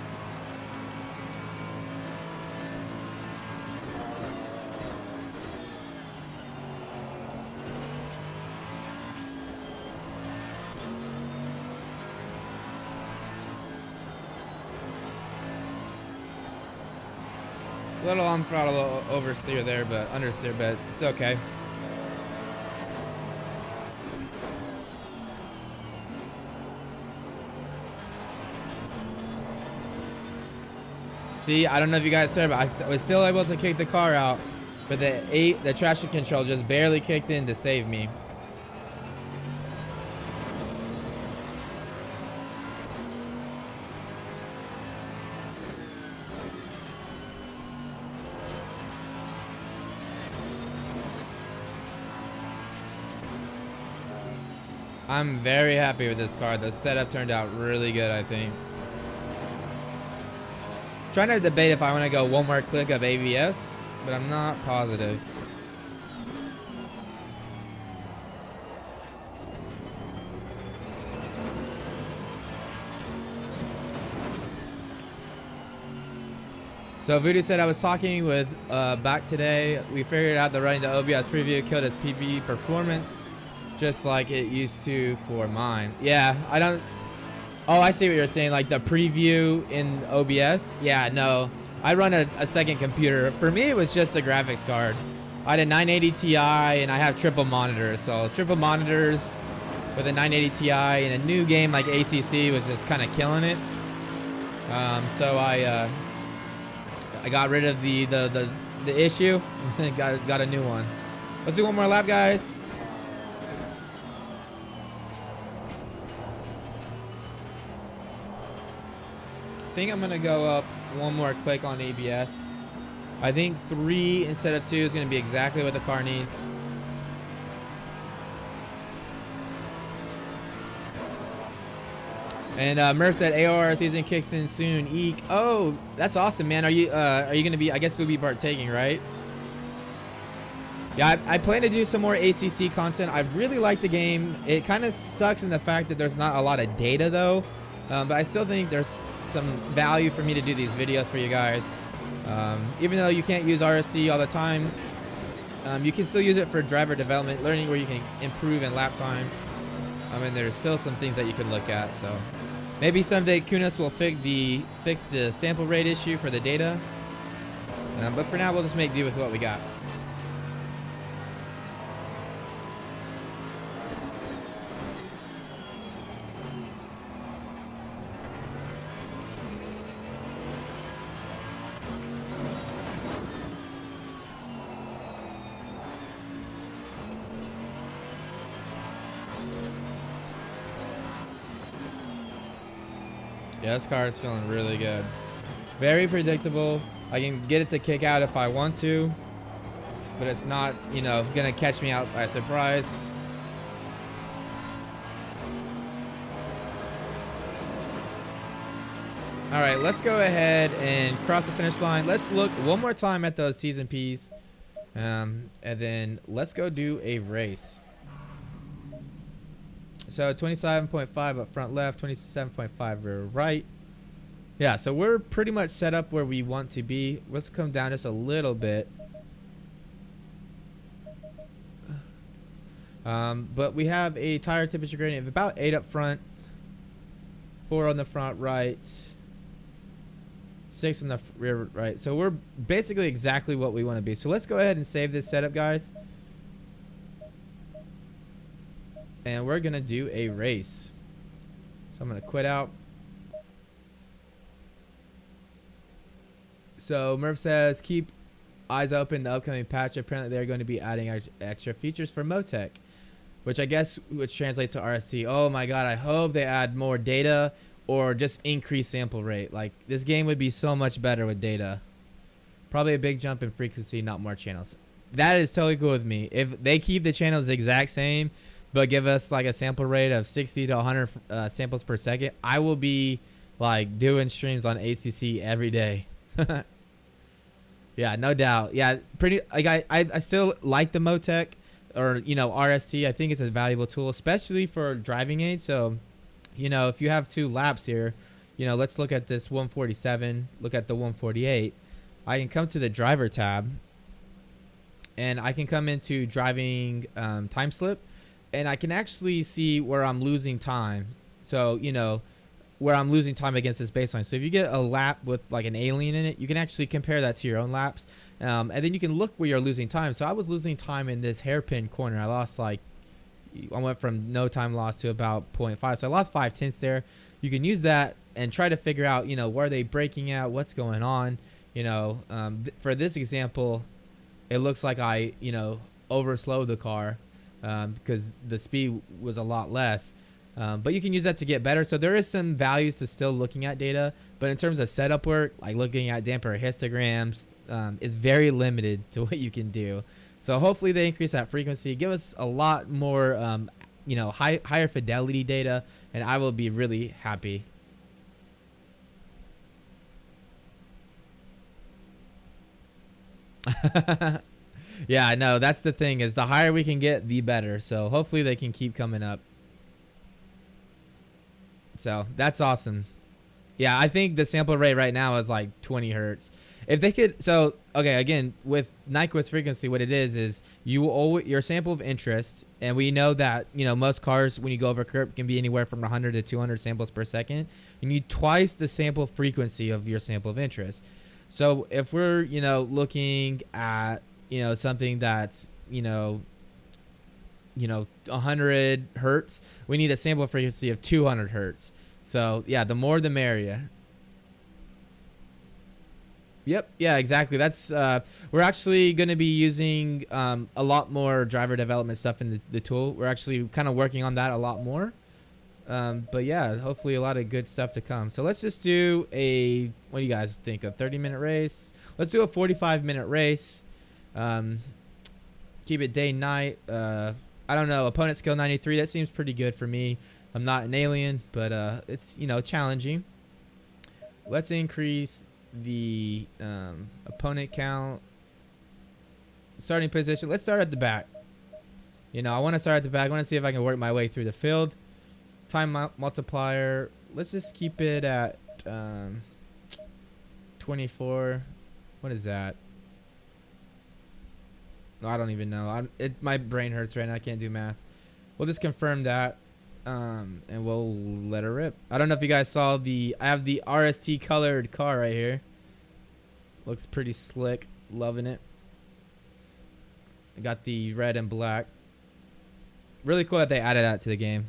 A little on throttle oversteer there, but understeer, but it's okay. See, I don't know if you guys heard, but I was still able to kick the car out, but the traction control just barely kicked in to save me. I'm very happy with this car. The setup turned out really good, I think. Trying to debate if I want to go one more click of ABS, but I'm not positive. So Voodoo said I was talking with back today. We figured out that running the OBS preview killed his PV performance, just like it used to for mine. Yeah, I don't. Oh, I see what you're saying. Like the preview in OBS. Yeah, no. I run a second computer. For me, it was just the graphics card. I had a 980 Ti and I have triple monitors. So triple monitors with a 980 Ti and a new game like ACC was just kind of killing it. So I got rid of the issue and got a new one. Let's do one more lap, guys. I think I'm gonna go up one more click on ABS. I think 3 instead of 2 is gonna be exactly what the car needs. And Murph said AOR season kicks in soon. Eek. Oh, that's awesome, man. Are you gonna be? I guess you'll be partaking, right? Yeah, I plan to do some more ACC content. I really like the game. It kind of sucks in the fact that there's not a lot of data though, but I still think there's some value for me to do these videos for you guys. Even though you can't use RST all the time, you can still use it for driver development, learning where you can improve in lap time. I mean, there's still some things that you can look at. So maybe someday Kunis will fix the sample rate issue for the data. But for now, we'll just make do with what we got. Yeah, this car is feeling really good. Very predictable. I can get it to kick out if I want to. but it's not, you know, gonna catch me out by surprise. All right, let's go ahead and cross the finish line. Let's look one more time at those T's and P's, and then let's go do a race. So 27.5 up front left, 27.5 rear right. Yeah, so we're pretty much set up where we want to be. Let's come down just a little bit. But we have a tire temperature gradient of about 8 up front, 4 on the front right, 6 on the rear right. So we're basically exactly what we want to be. So let's go ahead and save this setup, guys. And we're going to do a race. So I'm going to quit out. So Murph says, keep eyes open. The upcoming patch, apparently they're going to be adding extra features for Motec, which I guess which translates to RST. Oh my God, I hope they add more data or just increase sample rate. Like, this game would be so much better with data. Probably a big jump in frequency, not more channels. That is totally cool with me. If they keep the channels the exact same, but give us like a sample rate of 60 to 100 samples per second, I will be like doing streams on ACC every day. Yeah, no doubt. Yeah, pretty like I still like the Motec, or you know, RST. I think it's a valuable tool, especially for driving aid. So, you know, if you have 2 laps here, you know, let's look at this 147, look at the 148. I can come to the driver tab, and I can come into driving time slip, and I can actually see where I'm losing time. So, you know, where I'm losing time against this baseline. So if you get a lap with like an alien in it, you can actually compare that to your own laps. And then you can look where you're losing time. So I was losing time in this hairpin corner. I lost like, I went from no time loss to about 0.5. So I lost 5/10 there. You can use that and try to figure out, you know, where are they breaking out? What's going on? You know, for this example, it looks like I, you know, overslowed the car because the speed was a lot less. But you can use that to get better. So there is some values to still looking at data, but in terms of setup work, like looking at damper histograms, it's very limited to what you can do. So hopefully they increase that frequency, give us a lot more, you know, higher fidelity data, and I will be really happy. Yeah, I know. That's the thing, is the higher we can get, the better. So hopefully they can keep coming up. So that's awesome. Yeah, I think the sample rate right now is like 20 hertz. If they could, so okay, again, with Nyquist frequency, what it is you will always, your sample of interest, and we know that, you know, most cars when you go over curb can be anywhere from 100 to 200 samples per second. You need twice the sample frequency of your sample of interest. So if we're, you know, looking at, you know, something that's, you know, 100 hertz, we need a sample frequency of 200 hertz. So yeah, the more the merrier. Yep, yeah, exactly. That's we're actually going to be using a lot more driver development stuff in the tool. We're actually kind of working on that a lot more. But yeah, hopefully a lot of good stuff to come. So let's just do a, what do you guys think, a 30-minute race? Let's do a 45-minute race. Keep it day night. I don't know, opponent skill 93, that seems pretty good for me. I'm not an alien, but it's, you know, challenging. Let's increase the opponent count. Starting position, let's start at the back. You know, I want to start at the back. I want to see if I can work my way through the field. Time multiplier, let's just keep it at 24. What is that? No, I don't even know. My brain hurts right now. I can't do math. We'll just confirm that, and we'll let her rip. I don't know if you guys saw I have the RST colored car right here. Looks pretty slick. Loving it. I got the red and black. Really cool that they added that to the game.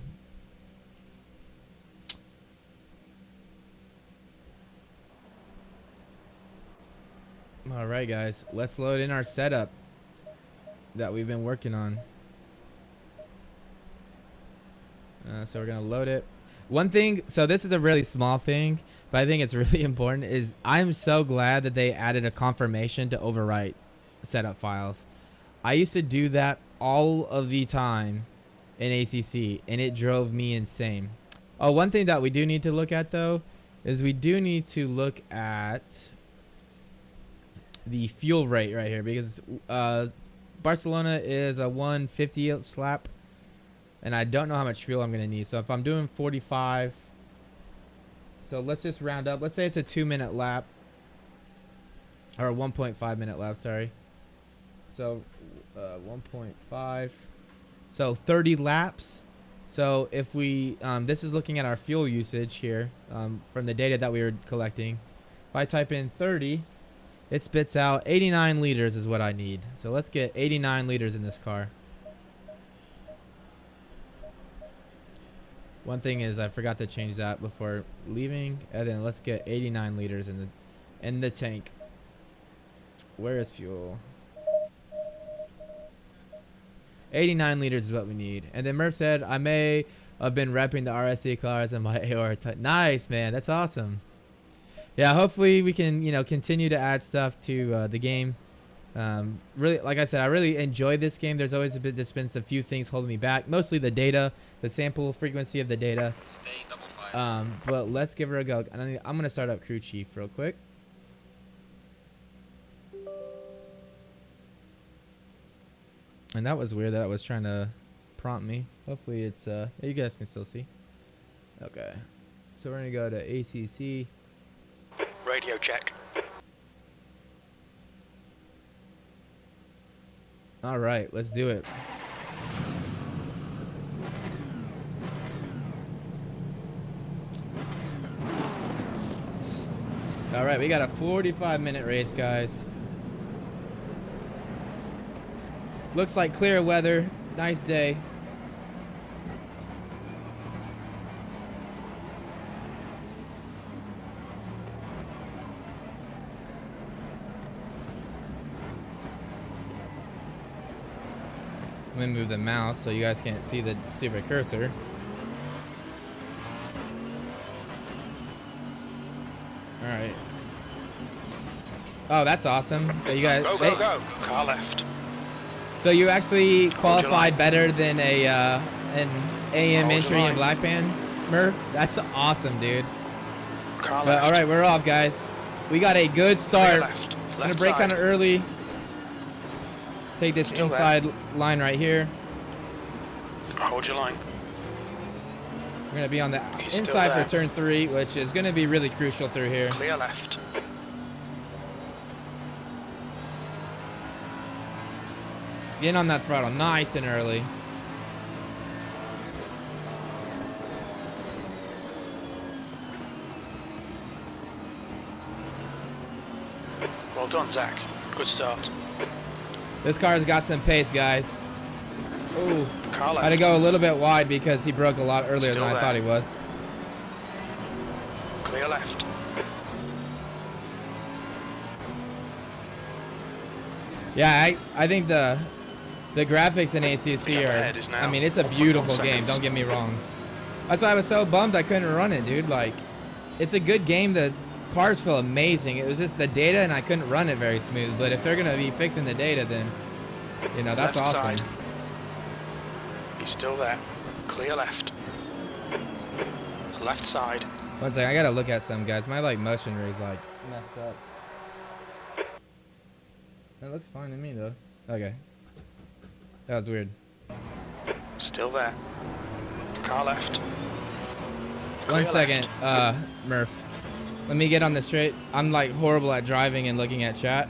All right, guys. Let's load in our setup that we've been working on. So we're gonna load it. One thing, so this is a really small thing, but I think it's really important, is I'm so glad that they added a confirmation to overwrite setup files. I used to do that all of the time in ACC, and it drove me insane. Oh, one thing that we do need to look at, though, is we do need to look at the fuel rate right here, because Barcelona is a 150 slap, and I don't know how much fuel I'm going to need. So if I'm doing 45, so let's just round up. Let's say it's a 2-minute lap, or a 1.5 minute lap, sorry. So 1.5, so 30 laps. So if we, this is looking at our fuel usage here from the data that we were collecting. If I type in 30, it spits out 89 liters is what I need. So let's get 89 liters in this car. One thing is I forgot to change that before leaving, and then let's get 89 liters in the tank. Where is fuel? 89 liters is what we need. And then Murph said, I may have been repping the RST cars in my AR type. Nice, man. That's awesome. Yeah, hopefully we can, you know, continue to add stuff to the game. Really, like I said, I really enjoy this game. There's always there's been a few things holding me back. Mostly the data, the sample frequency of the data. Stay double file. But let's give her a go. I'm going to start up crew chief real quick. And that was weird that it was trying to prompt me. Hopefully it's, you guys can still see. Okay. So we're going to go to ACC. Radio check. All right, let's do it. All right, we got a 45-minute race, guys. Looks like clear weather. Nice day. I'm gonna move the mouse so you guys can't see the stupid cursor. All right. Oh, that's awesome. You guys. Go. Car left. So you actually qualified better than an AM entry in Black Band, Murph? That's awesome, dude. Car But, all right, we're off, guys. We got a good start. I'm gonna brake kind of early. Take this inside line right here. Hold your line. We're gonna be on the inside for turn 3, which is gonna be really crucial through here. Clear left. Getting on that throttle nice and early. Well done, Zach. Good start. This car's got some pace, guys. Ooh, Car left. had to go a little bit wide because he broke a lot earlier Still than I thought he was. Clear left. Yeah, I think the graphics in ACC are, I mean, it's a beautiful game, don't get me wrong. That's why I was so bummed I couldn't run it, dude. Like, it's a good game. The cars feel amazing. It was just the data, and I couldn't run it very smooth. But if they're going to be fixing the data, then, you know, that's Left awesome. side. He's still there. Clear left. Left side. One second, I got to look at some, guys. My, like, motion rig is, like, messed up. That looks fine to me, though. Okay. That was weird. Still there. Car left. One second, Murph. Let me get on the straight. I'm like horrible at driving and looking at chat.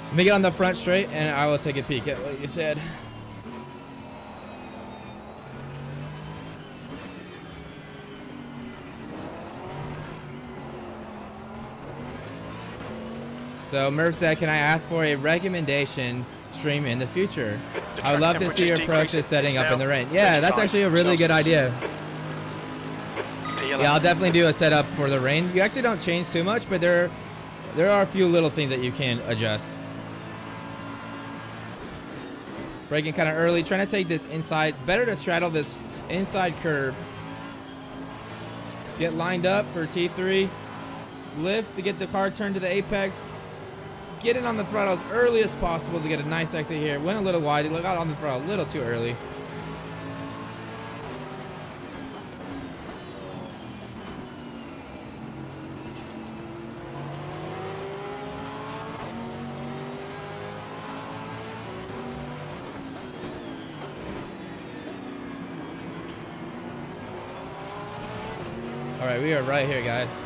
Let me get on the front straight and I will take a peek at what you said. So Murph said, can I ask for a recommendation stream in the future? I would love to see your process setting up in the rain. Yeah, that's actually a really good idea. Yeah, I'll definitely do a setup for the rain. You actually don't change too much, but there are a few little things that you can adjust. Braking kind of early, trying to take this inside. It's better to straddle this inside curb. Get lined up for T3. Lift to get the car turned to the apex. getting on the throttle as early as possible to get a nice exit here. Went a little wide. Got on the throttle a little too early. All right, we are right here, guys.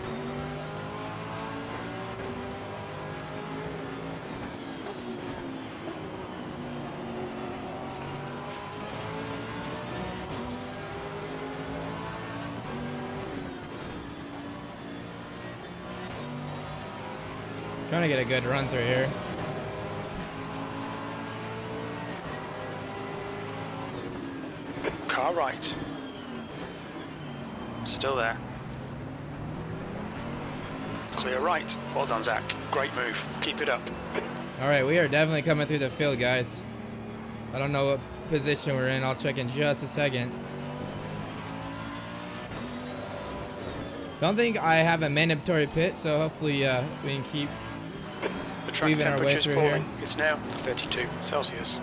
Trying to get a good run through here. Car right. Still there. Clear right. Well done, Zach. Great move. Keep it up. All right, we are definitely coming through the field, guys. I don't know what position we're in. I'll check in just a second. Don't think I have a mandatory pit, so hopefully we can keep The track weaving our way temperature is through falling. here. It's now 32 Celsius.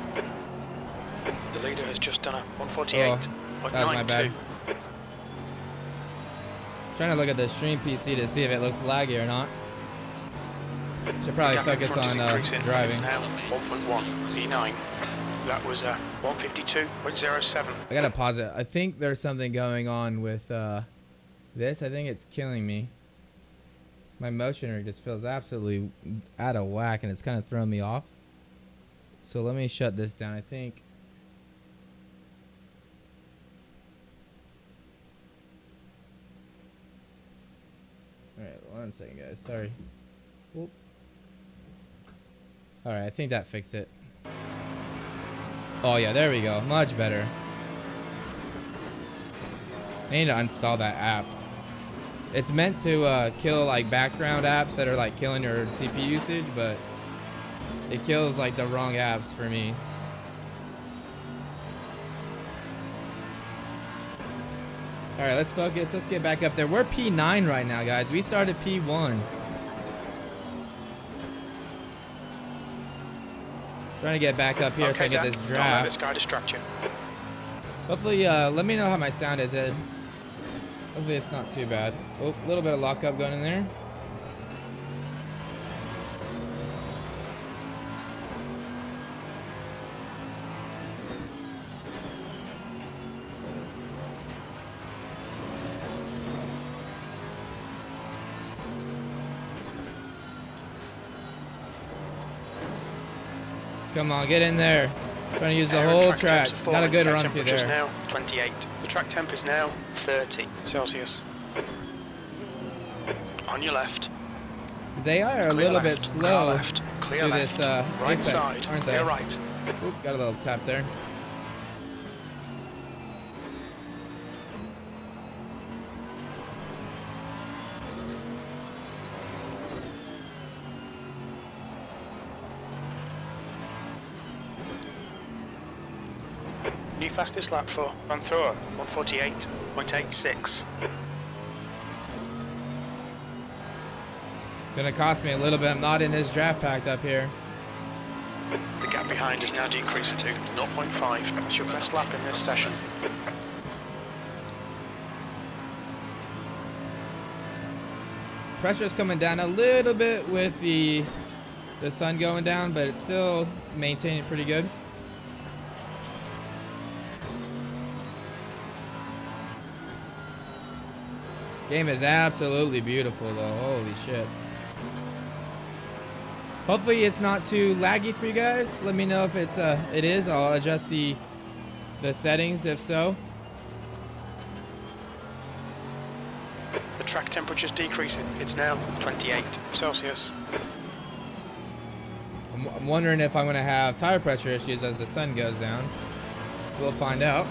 The leader has just done a 148.92. Oh, that was my bad. Trying to look at the stream PC to see if it looks laggy or not. Should probably focus on driving. It's now 1.1 E9. That was 152.07. I gotta pause it. I think there's something going on with this. I think it's killing me. My motion rig just feels absolutely out of whack, and it's kind of throwing me off. So let me shut this down. I think. All right, 1 second, guys. Sorry. Whoop. All right, I think that fixed it. Oh yeah, there we go. Much better. I need to install that app. It's meant to kill like background apps that are like killing your CPU usage, but it kills like the wrong apps for me. All right, let's focus. Let's get back up there. We're P9 right now, guys. We started P1. Trying to get back up here so I get this draft. Don't let this guy distract you. Hopefully, let me know how my sound is, Ed. Hopefully it's not too bad. Oh, a little bit of lockup going in there. Come on, get in there. Trying to use the whole track. Got a good run through there. Now 28. The track temp is now 30 Celsius. On your left. These AI are a little bit slow Clear through left. this Right apex, side. aren't they? Clear right. Oop, got a little tap there. New fastest lap for Van Thor, 148.86. It's gonna cost me a little bit. I'm not in this draft packed up here. The gap behind has now decreased to 0.5. That's your best lap in this session. Pressure's coming down a little bit with the sun going down, but it's still maintaining pretty good. Game is absolutely beautiful though. Holy shit. Hopefully it's not too laggy for you guys. Let me know if it's it is. I'll adjust the settings if so. The track temperature's decreasing. It's now 28 Celsius. I'm wondering if I'm gonna have tire pressure issues as the sun goes down. We'll find out.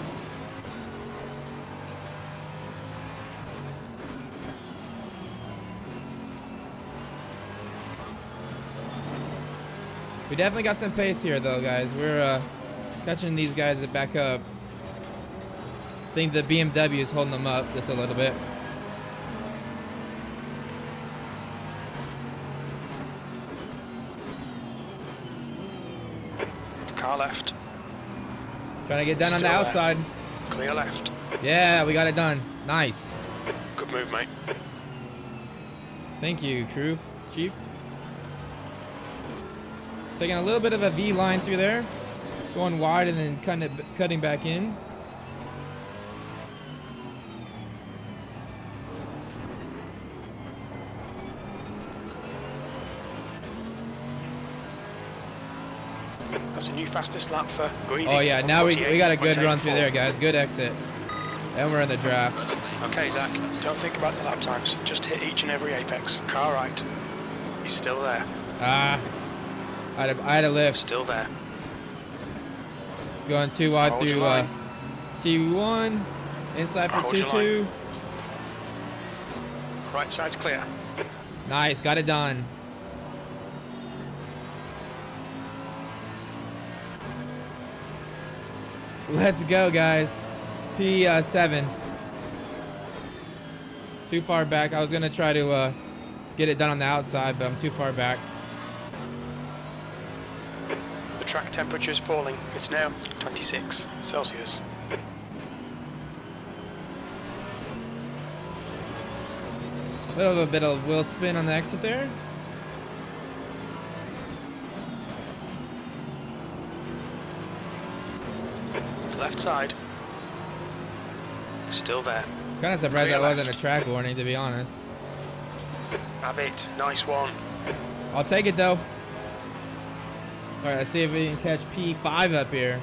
We definitely got some pace here though, guys. We're catching these guys back up. I think the BMW is holding them up just a little bit. Trying to get done on the Still there. outside. Clear left. Yeah, we got it done. Nice. Good move, mate. Thank you, Chief. Taking a little bit of a V line through there. Going wide and then kind of cutting back in. That's a new fastest lap for Greedy. Oh yeah, now we got a good run through there, guys. Good exit. And we're in the draft. Okay, Zach, don't think about the lap times. Just hit each and every apex. Car right. He's still there. I had a lift. Still there. Going too wide Hold through your line. T1. Inside for Hold your 2-2. Right side's clear. Nice, got it done. Let's go, guys. P7. Too far back. I was gonna try to get it done on the outside, but I'm too far back. The track temperature is falling. It's now 26 Celsius. A bit of wheel spin on the exit there. Left side. Still there. Kind of surprised Clear that wasn't a left. track warning, to be honest. Abbott, nice one. I'll take it though. All right, let's see if we can catch P5 up here.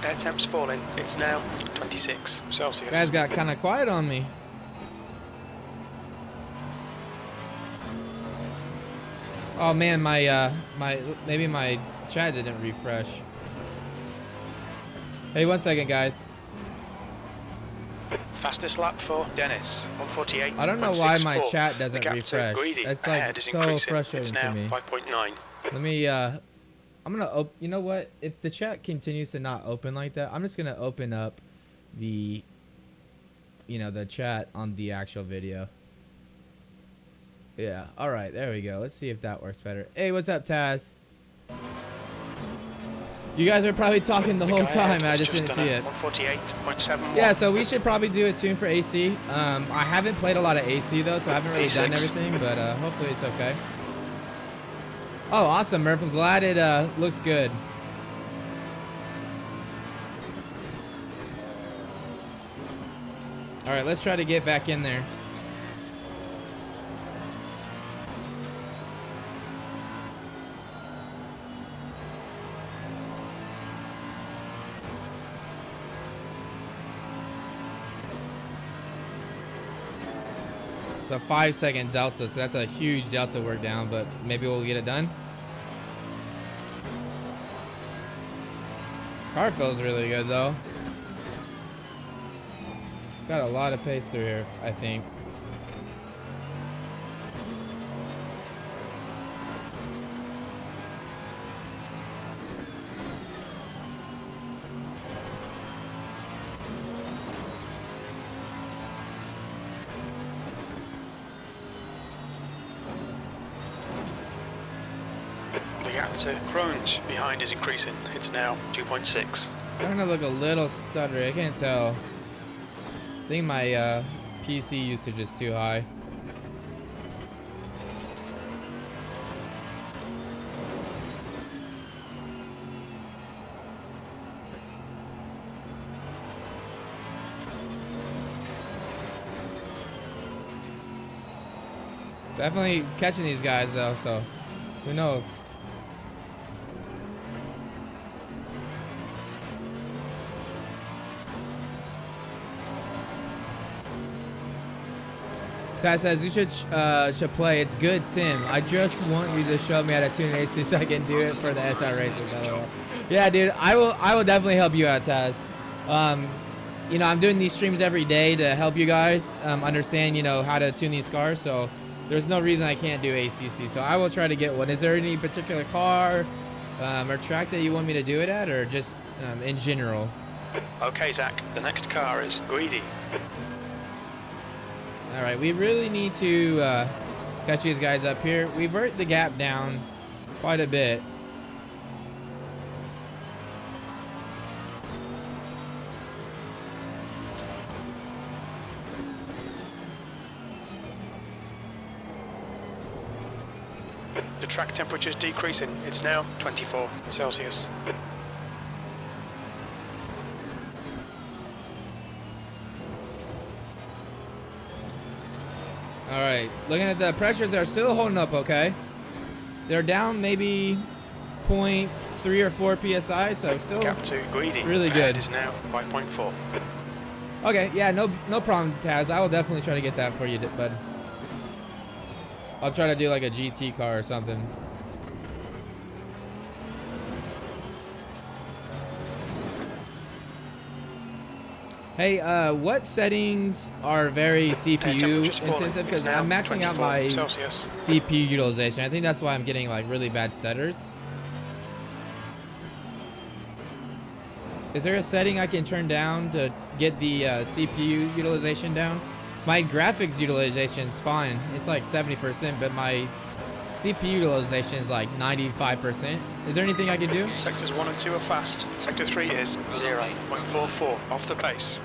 Air temp's falling. It's now 26 Celsius. Guys got kind of quiet on me. Oh man, maybe my chat didn't refresh. Hey, 1 second, guys. Fastest lap for Dennis, 148. I don't know why my chat doesn't refresh. It's like so frustrating it's now to me. 5.9. Let me I'm gonna you know what? If the chat continues to not open like that, I'm just gonna open up the the chat on the actual video. Yeah, all right, there we go. Let's see if that works better. Hey, what's up, Taz? You guys are probably talking the whole time. I just didn't see it. 148.71. Yeah, so we should probably do a tune for AC. I haven't played a lot of AC though, so I haven't really done A6. everything, but hopefully it's okay. Oh, awesome, Murph. I'm glad it looks good. All right, let's try to get back in there. It's a 5-second delta, so that's a huge delta we're down, but maybe we'll get it done. Car feels really good though. Got a lot of pace through here, I think. The gap to Crohn's behind is increasing. It's now 2.6. Starting to look a little stuttery. I can't tell. I think my PC usage is too high. Definitely catching these guys though, so who knows? Taz says you should play. It's good sim. I just want you to show me how to tune AC so I can do it for the SR races. Yeah, dude, I will definitely help you out, Taz. I'm doing these streams every day to help you guys understand, how to tune these cars. So there's no reason I can't do ACC. So I will try to get one. Is there any particular car or track that you want me to do it at, or just in general? Okay, Zach, the next car is Greedy. All right, we really need to Catch these guys up here. We've worked the gap down quite a bit. The track temperature is decreasing. It's now 24 Celsius. All right, looking at the pressures, they're still holding up okay. They're down maybe 0.3 or 4 psi, so still Gap 2 greedy. really good. It is now 5.4. Okay, yeah, no problem, Taz. I will definitely try to get that for you, bud. I'll try to do like a GT car or something. Hey, what settings are very CPU intensive? Because I'm maxing out my Celsius. CPU utilization. I think that's why I'm getting like really bad stutters. Is there a setting I can turn down to get the CPU utilization down? My graphics utilization is fine. It's like 70%, but my CPU utilization is like 95%. Is there anything I can do? Sectors 1 and 2 are fast. Sector 3 is 0.44 off the pace.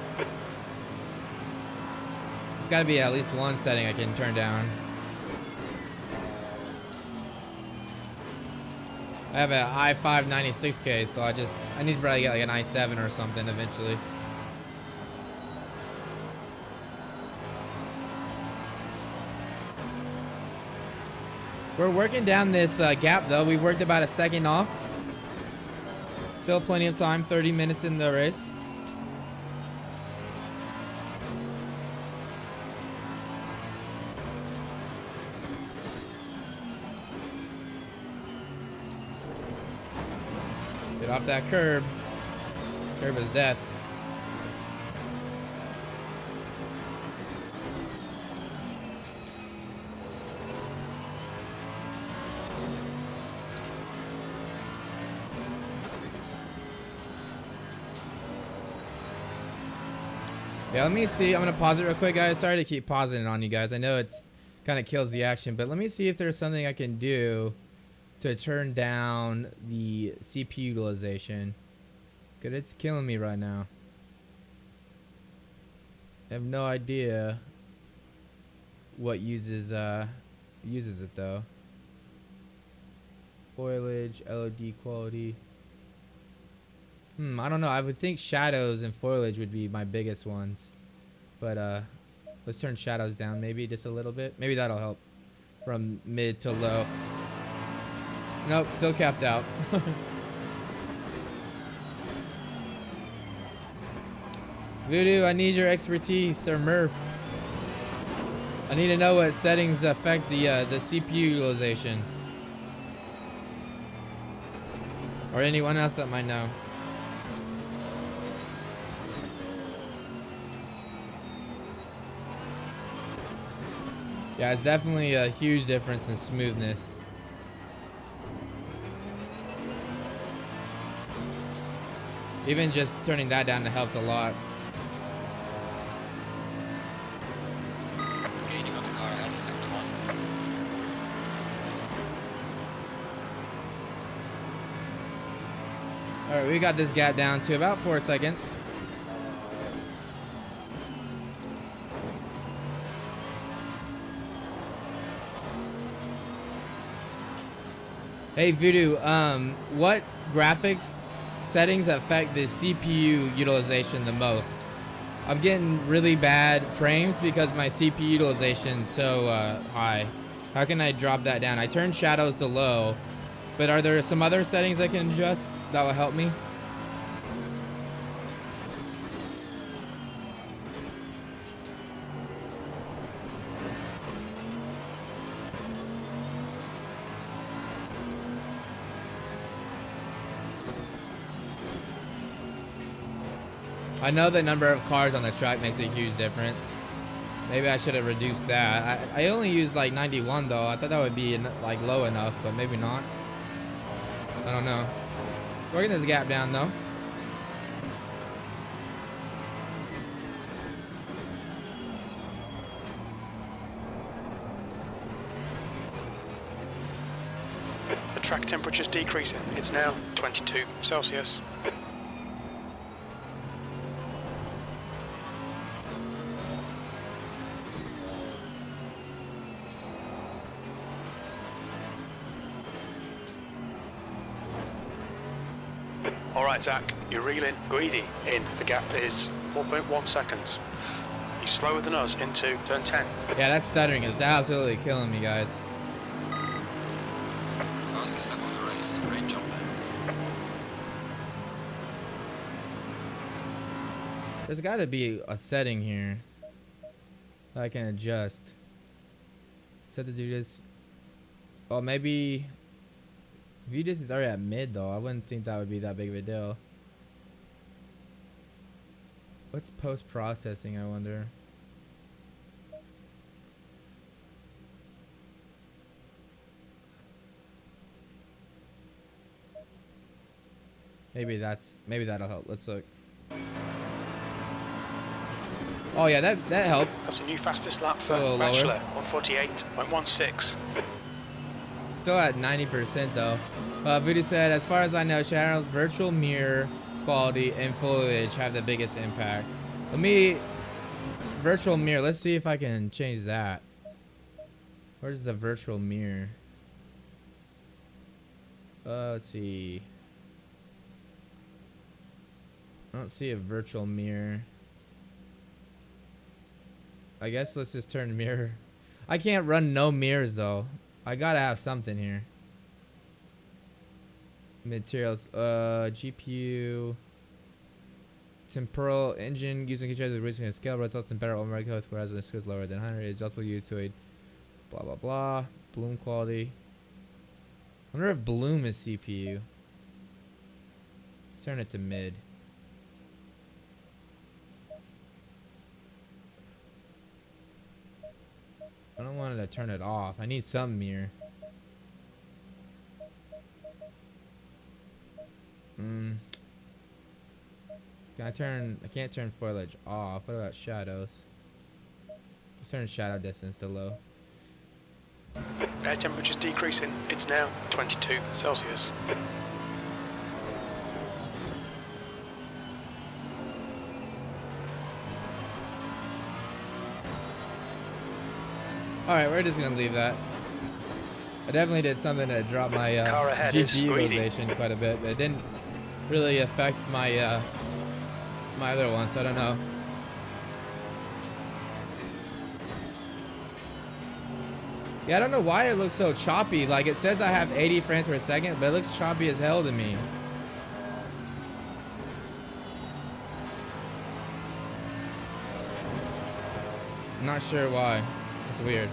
There's got to be at least one setting I can turn down. I have an i5 96K, so I need to probably get like an i7 or something eventually. We're working down this gap though. We've worked about a second off. Still plenty of time, 30 minutes in the race. Get off that curb. Curb is death. Yeah, let me see. I'm going to pause it real quick, guys. Sorry to keep pausing it on you guys. I know it's kind of kills the action, but let me see if there's something I can do to turn down the CPU utilization. Because it's killing me right now. I have no idea what uses it though. Foliage, LOD quality. I don't know. I would think shadows and foliage would be my biggest ones. But let's turn shadows down maybe just a little bit. Maybe that'll help from mid to low. Nope, still capped out. Voodoo, I need your expertise, or Murph. I need to know what settings affect the CPU utilization. Or anyone else that might know. Yeah, it's definitely a huge difference in smoothness. Even just turning that down helped a lot. Gaining on the car ahead of sector 1. Alright, we got this gap down to about 4 seconds. Hey Voodoo, what graphics settings affect the CPU utilization the most? I'm getting really bad frames because my CPU utilization is so high. How can I drop that down? I turned shadows to low, but are there some other settings I can adjust that will help me? I know the number of cars on the track makes a huge difference. Maybe I should have reduced that. I only used like 91 though. I thought that would be like low enough, but maybe not. I don't know. Working this gap down though. Track temperature's decreasing. It's now 22 Celsius. Alright Zach, you're reeling greedy in. The gap is 4.1 seconds. He's slower than us into turn 10. Yeah, that stuttering is absolutely killing me, guys. Fastest lap of the race. Great job, man. There's got to be a setting here that I can adjust. Set to do this. Oh, maybe view this is already at mid though. I wouldn't think that would be that big of a deal. What's post processing, I wonder? Maybe that'll help. Let's look. Oh yeah, that helped. That's a new fastest lap for lower. Bachelor, 148.16. Still at 90% though. Voodoo said, as far as I know, Shadow's virtual mirror quality and foliage have the biggest impact. Virtual mirror, let's see if I can change that. Where's the virtual mirror? Let's see. I don't see a virtual mirror. I guess let's just turn mirror. I can't run no mirrors though. I gotta have something here. Materials, GPU, temporal engine using control of the reducing scale results in better override cost, whereas the scale is lower than 100 is also used to a blah blah blah. Bloom quality. I wonder if Bloom is CPU. Let's turn it to mid. I don't want it to turn it off. I need some mirror. I can't turn foliage off. What about shadows? Let's turn shadow distance to low. Air temperature's decreasing. It's now 22 Celsius. Alright, we're just gonna leave that. I definitely did something to drop my Car ahead is GPU greedy. utilization quite a bit, but it didn't really affect my my other one, so I don't know. Yeah, I don't know why it looks so choppy. Like, it says I have 80 frames per second, but it looks choppy as hell to me. I'm not sure why. It's weird.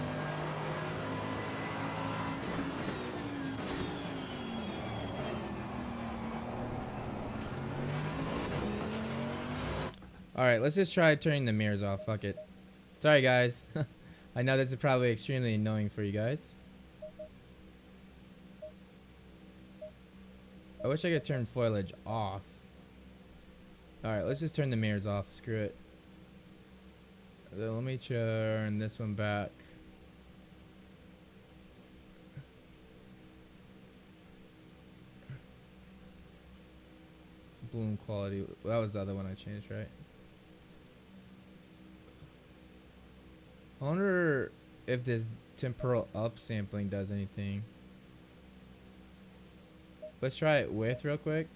Alright, let's just try turning the mirrors off. Fuck it. Sorry, guys. I know this is probably extremely annoying for you guys. I wish I could turn foliage off. Alright, let's just turn the mirrors off. Screw it. Then let me turn this one back. Bloom quality. That was the other one I changed, right? I wonder if this temporal up sampling does anything. Let's try it with real quick.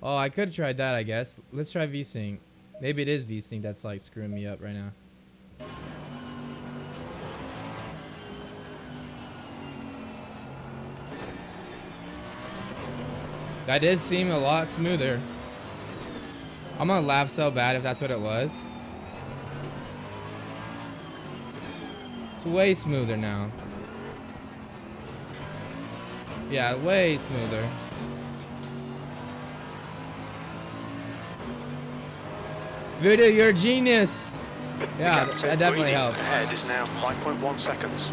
Oh, I could have tried that, I guess. Let's try VSync. Maybe it is VSync that's like screwing me up right now. That did seem a lot smoother. I'm gonna laugh so bad if that's what it was. It's way smoother now. Yeah, way smoother. Voodoo, you're a genius. Yeah, that definitely helped. Ahead is now 5.1 seconds.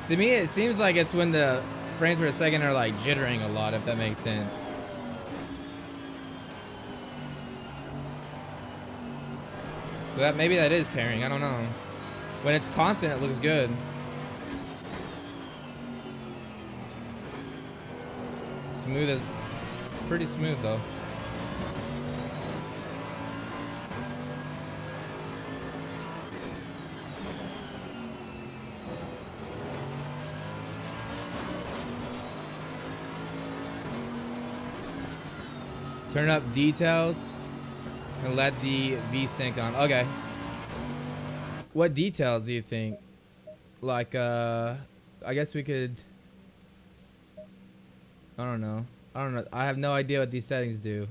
To me, it seems like it's when the frames per second are like jittering a lot, if that makes sense. So that maybe that is tearing. I don't know. When it's constant, it looks good. Smooth as, pretty smooth though. Turn up details and let the V-Sync on. Okay. What details do you think? Like, I guess we could... I don't know. I have no idea what these settings do.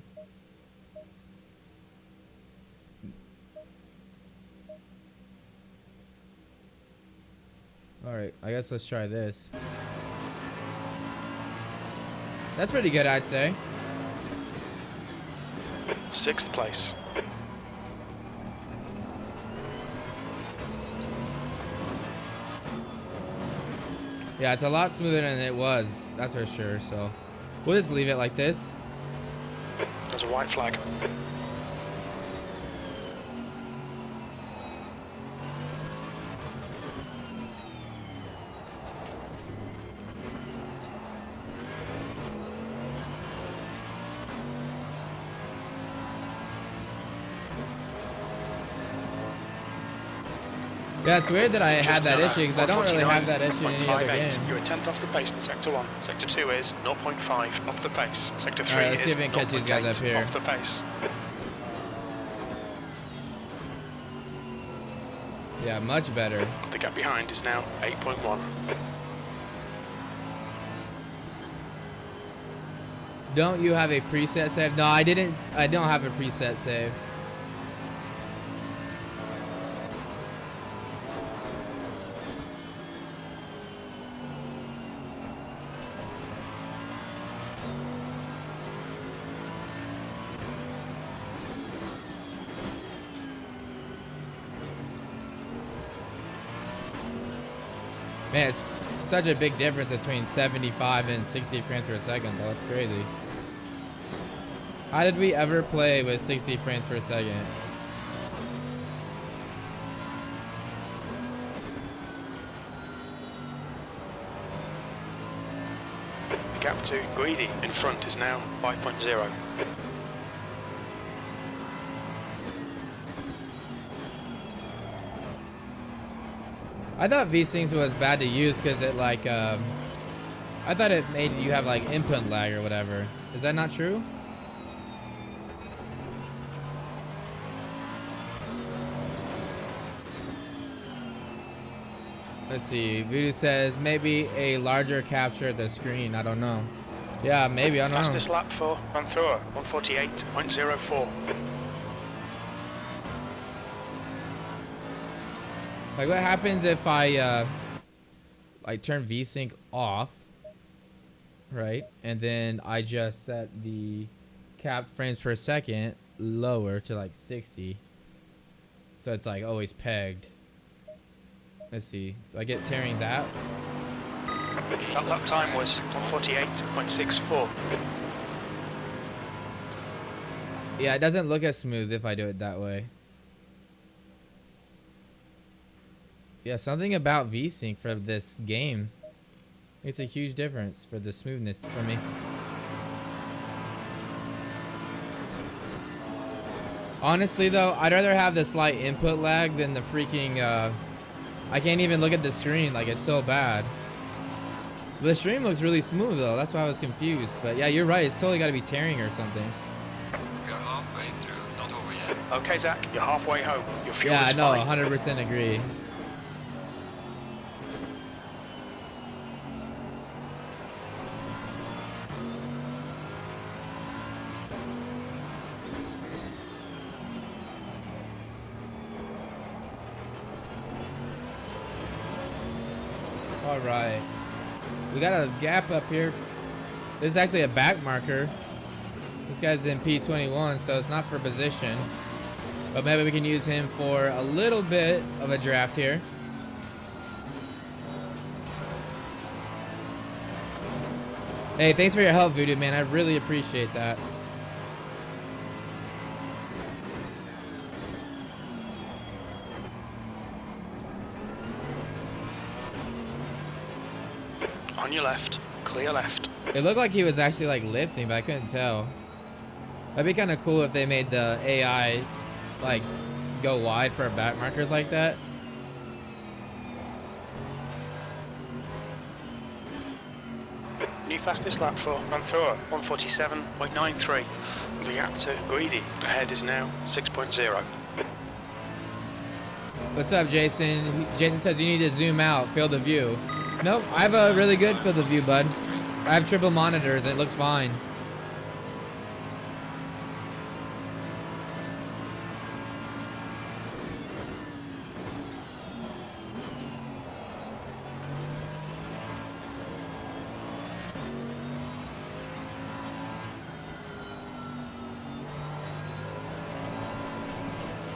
Alright, I guess let's try this. That's pretty good, I'd say. 6th place. Yeah, it's a lot smoother than it was, that's for sure, so we'll just leave it like this. There's a white flag. Yeah, it's weird that I had that issue because I don't really have that issue in any other game. You're a 10th off the pace in Sector 1. Sector 2 is 0.5 off the pace. Sector 3 Alright, let's see is if we can catch these guys up 0.8 here. off the pace. Yeah, much better. The gap behind is now 8.1. Don't you have a preset save? No, I didn't. I don't have a preset save. Man, it's such a big difference between 75 and 60 frames per second, though. That's crazy. How did we ever play with 60 frames per second? The gap to Greedy in front is now 5.0. I thought V-Syncs was bad to use because it like, I thought it made you have like input lag or whatever. Is that not true? Let's see. Voodoo says maybe a larger capture of the screen. I don't know. Yeah, maybe. I don't know. Fastest lap for Van Thor, 148.04. Like, what happens if I like turn V-Sync off, right? And then I just set the cap frames per second lower to like 60, so it's like always pegged. Let's see. Do I get tearing that? That lap time was 148.64. Yeah, it doesn't look as smooth if I do it that way. Yeah, something about V-Sync for this game makes a huge difference for the smoothness for me. Honestly though, I'd rather have the slight input lag than the freaking, I can't even look at the screen, like it's so bad. The stream looks really smooth though, that's why I was confused. But yeah, you're right, it's totally gotta be tearing or something. You're halfway through, not over yet. Okay, Zach, you're halfway home. Your fuel Yeah, is no, fine. 100% agree. All right, we got a gap up here. This is actually a back marker. This guy's in P21, so it's not for position, but maybe we can use him for a little bit of a draft here. Hey, thanks for your help, Voodoo, man. I really appreciate that. On your left, clear left. It looked like he was actually like lifting, but I couldn't tell. That'd be kind of cool if they made the AI like go wide for back markers like that. New fastest lap for Manthur, 147.93. The gap to Greedy ahead is now 6.0. What's up, Jason? Jason says you need to zoom out, field of view. Nope, I have a really good field of view, bud. I have triple monitors and it looks fine.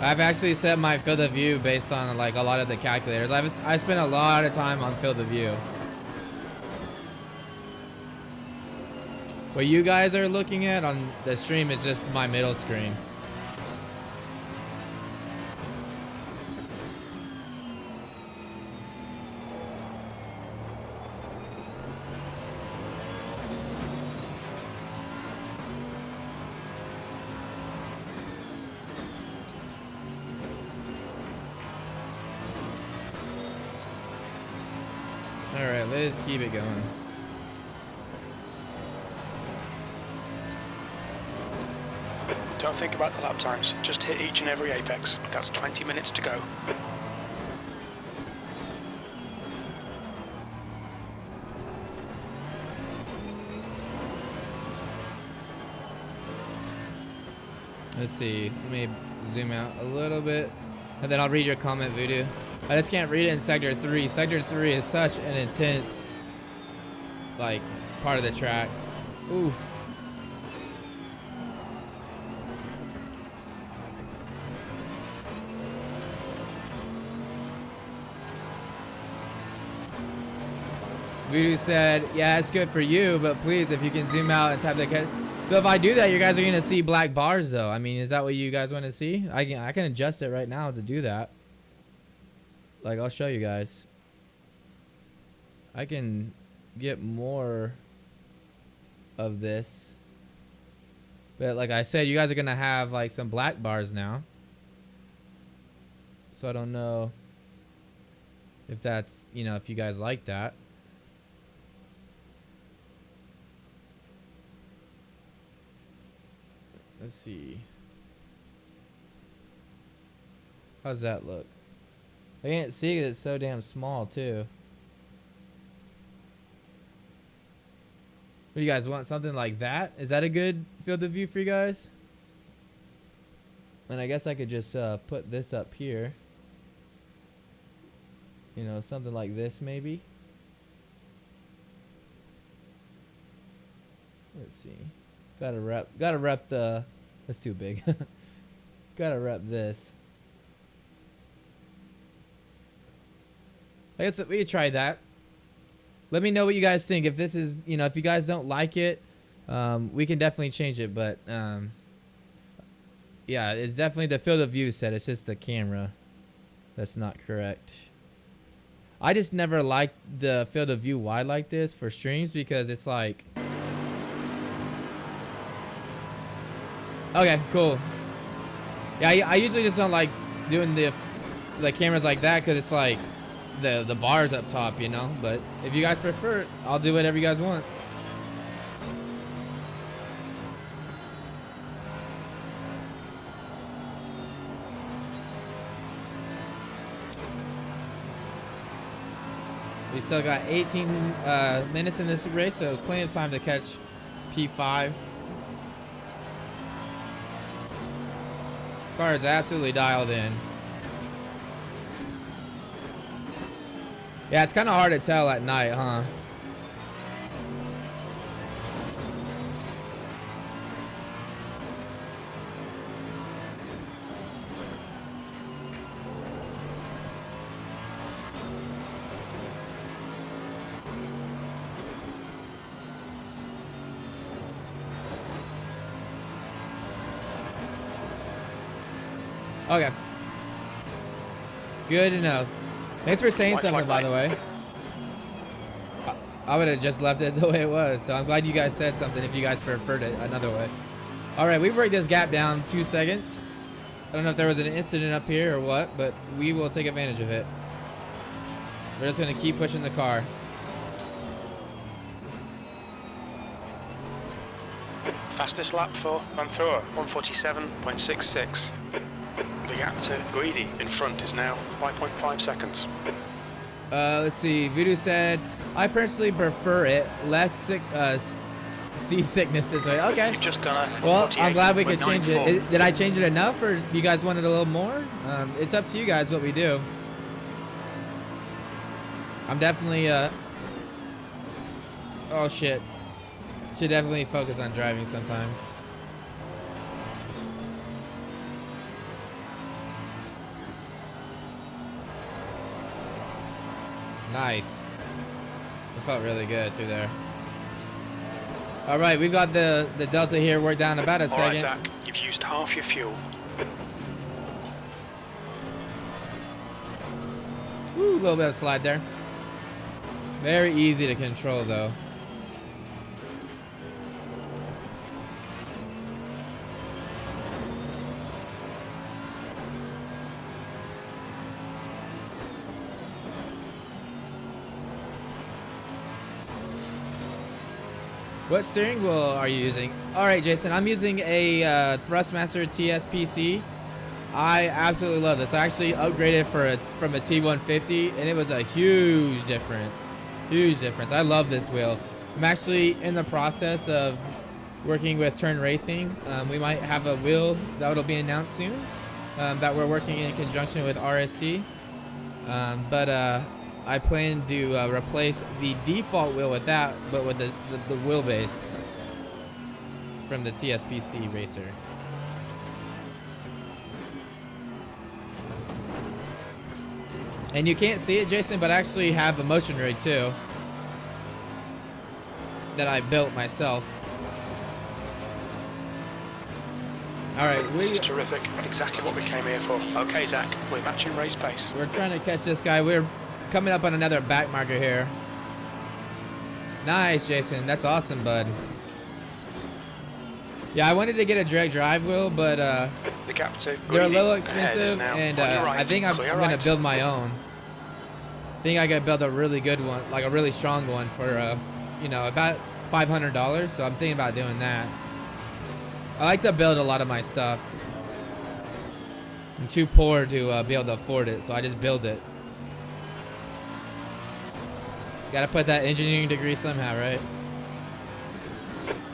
I've actually set my field of view based on like a lot of the calculators. I spent a lot of time on field of view. What you guys are looking at on the stream is just my middle screen. Alright, let's keep it going. Don't think about the lap times, just hit each and every apex. That's 20 minutes to go. Let's see. Let me zoom out a little bit. And then I'll read your comment, Voodoo. I just can't read it in Sector 3. Sector 3 is such an intense, like, part of the track. Ooh. Voodoo said, yeah, it's good for you, but please, if you can zoom out and tap the... So if I do that, you guys are going to see black bars, though. I mean, is that what you guys want to see? I can adjust it right now to do that. Like, I'll show you guys. I can get more of this. But like I said, you guys are going to have, like, some black bars now. So I don't know if that's, you know, if you guys like that. Let's see. How's that look? I can't see it. It's so damn small too. What do you guys want? Something like that? Is that a good field of view for you guys? And I guess I could just put this up here. You know, something like this maybe. Let's see. Gotta rep the, that's too big. Gotta rep this. I guess we could try that. Let me know what you guys think. If this is, you know, if you guys don't like it, we can definitely change it. But, yeah, it's definitely the field of view set. It's just the camera that's not correct. I just never liked the field of view wide like this for streams because it's like... Okay, cool. Yeah, I usually just don't like doing the cameras like that because it's like the bars up top, you know. But if you guys prefer it, I'll do whatever you guys want. We still got 18 minutes in this race, so plenty of time to catch P5. Car is absolutely dialed in. Yeah, it's kind of hard to tell at night, huh? Okay. Good to know. Thanks for saying something, by the way. I would have just left it the way it was. So I'm glad you guys said something if you guys preferred it another way. All right, we break this gap down 2 seconds. I don't know if there was an incident up here or what, but we will take advantage of it. We're just going to keep pushing the car. Fastest lap for Manthur, 147.66. The gap to Guidi in front is now 5.5 seconds. Let's see. Voodoo said, I personally prefer it. Less seasickness this way. Okay. You've just done a Well, I'm glad we could change it. Did I change it enough, or you guys wanted a little more? It's up to you guys what we do. I'm definitely, oh shit. Should definitely focus on driving sometimes. Nice. It felt really good through there. All right, we've got the Delta here. We're down about a second. All right, Zach, you've used half your fuel. Woo, a little bit of slide there. Very easy to control, though. What steering wheel are you using? All right, Jason, I'm using a Thrustmaster TSPC. I absolutely love this. I actually upgraded from a T150, and it was a huge difference. Huge difference. I love this wheel. I'm actually in the process of working with Turn Racing. We might have a wheel that will be announced soon that we're working in conjunction with RST. I plan to replace the default wheel with that, but with the wheelbase from the TSPC Racer. And you can't see it, Jason, but I actually have a motion rig too that I built myself. All right, this is terrific. Exactly what we came here for. Okay, Zach, we're matching race pace. We're trying to catch this guy. We're coming up on another back marker here. Nice, Jason. That's awesome, bud. Yeah, I wanted to get a direct drive wheel, but the gap to they're a little expensive, and I think I'm going to build my own. I think I got to build a really good one, like a really strong one for, you know, about $500. So I'm thinking about doing that. I like to build a lot of my stuff. I'm too poor to be able to afford it, so I just build it. Got to put that engineering degree somehow, right?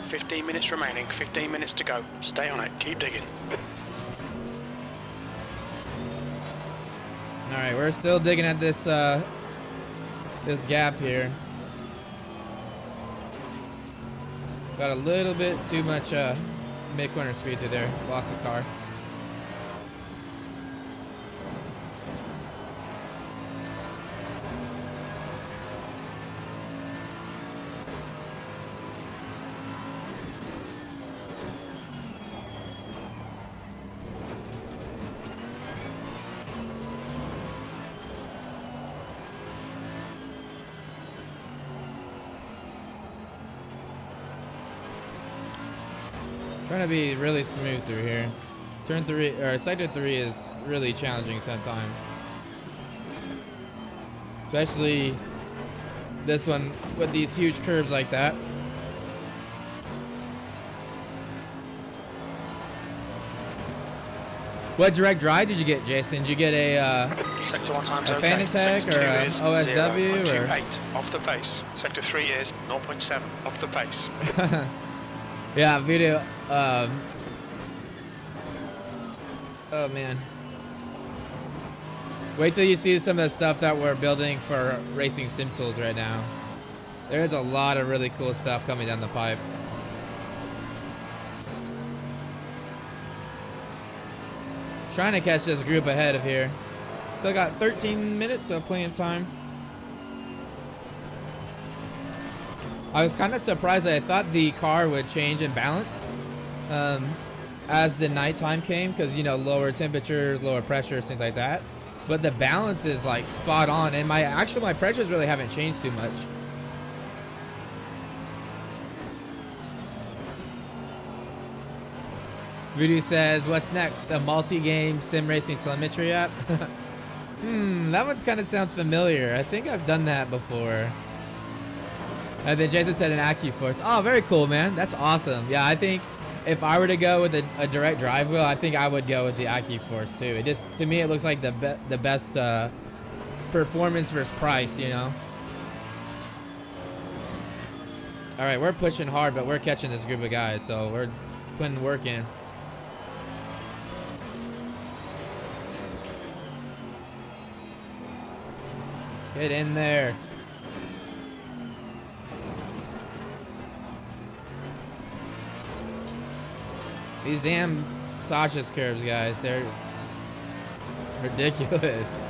15 minutes remaining, 15 minutes to go. Stay on it, keep digging. All right, we're still digging at this this gap here. Got a little bit too much mid-corner speed through there. Lost the car. Trying to be really smooth through here. Turn 3 or sector 3 is really challenging sometimes. Especially this one with these huge curves like that. What direct drive did you get, Jason? Did you get a Sector 1 times a Fanatec or a OSW? 0.28 off the pace. Sector 3 is 0.7 off the pace. Yeah, video. Oh man. Wait till you see some of the stuff that we're building for racing sim tools right now. There's a lot of really cool stuff coming down the pipe. Trying to catch this group ahead of here. Still got 13 minutes, so plenty of time. I was kind of surprised. I thought the car would change in balance. as the nighttime came, because, you know, lower temperatures, lower pressures, things like that. But the balance is like spot on, and my pressures really haven't changed too much. Voodoo says, what's next? A multi-game sim racing telemetry app? That one kind of sounds familiar. I think I've done that before. And then Jason said an AccuForce. Oh, very cool, man. That's awesome. Yeah, I think if I were to go with a direct drive wheel, I think I would go with the AccuForce too. It just, to me, it looks like the best performance versus price, you know? All right, we're pushing hard, but we're catching this group of guys, so we're putting work in. Get in there. These damn Sasha's curves, guys, they're ridiculous.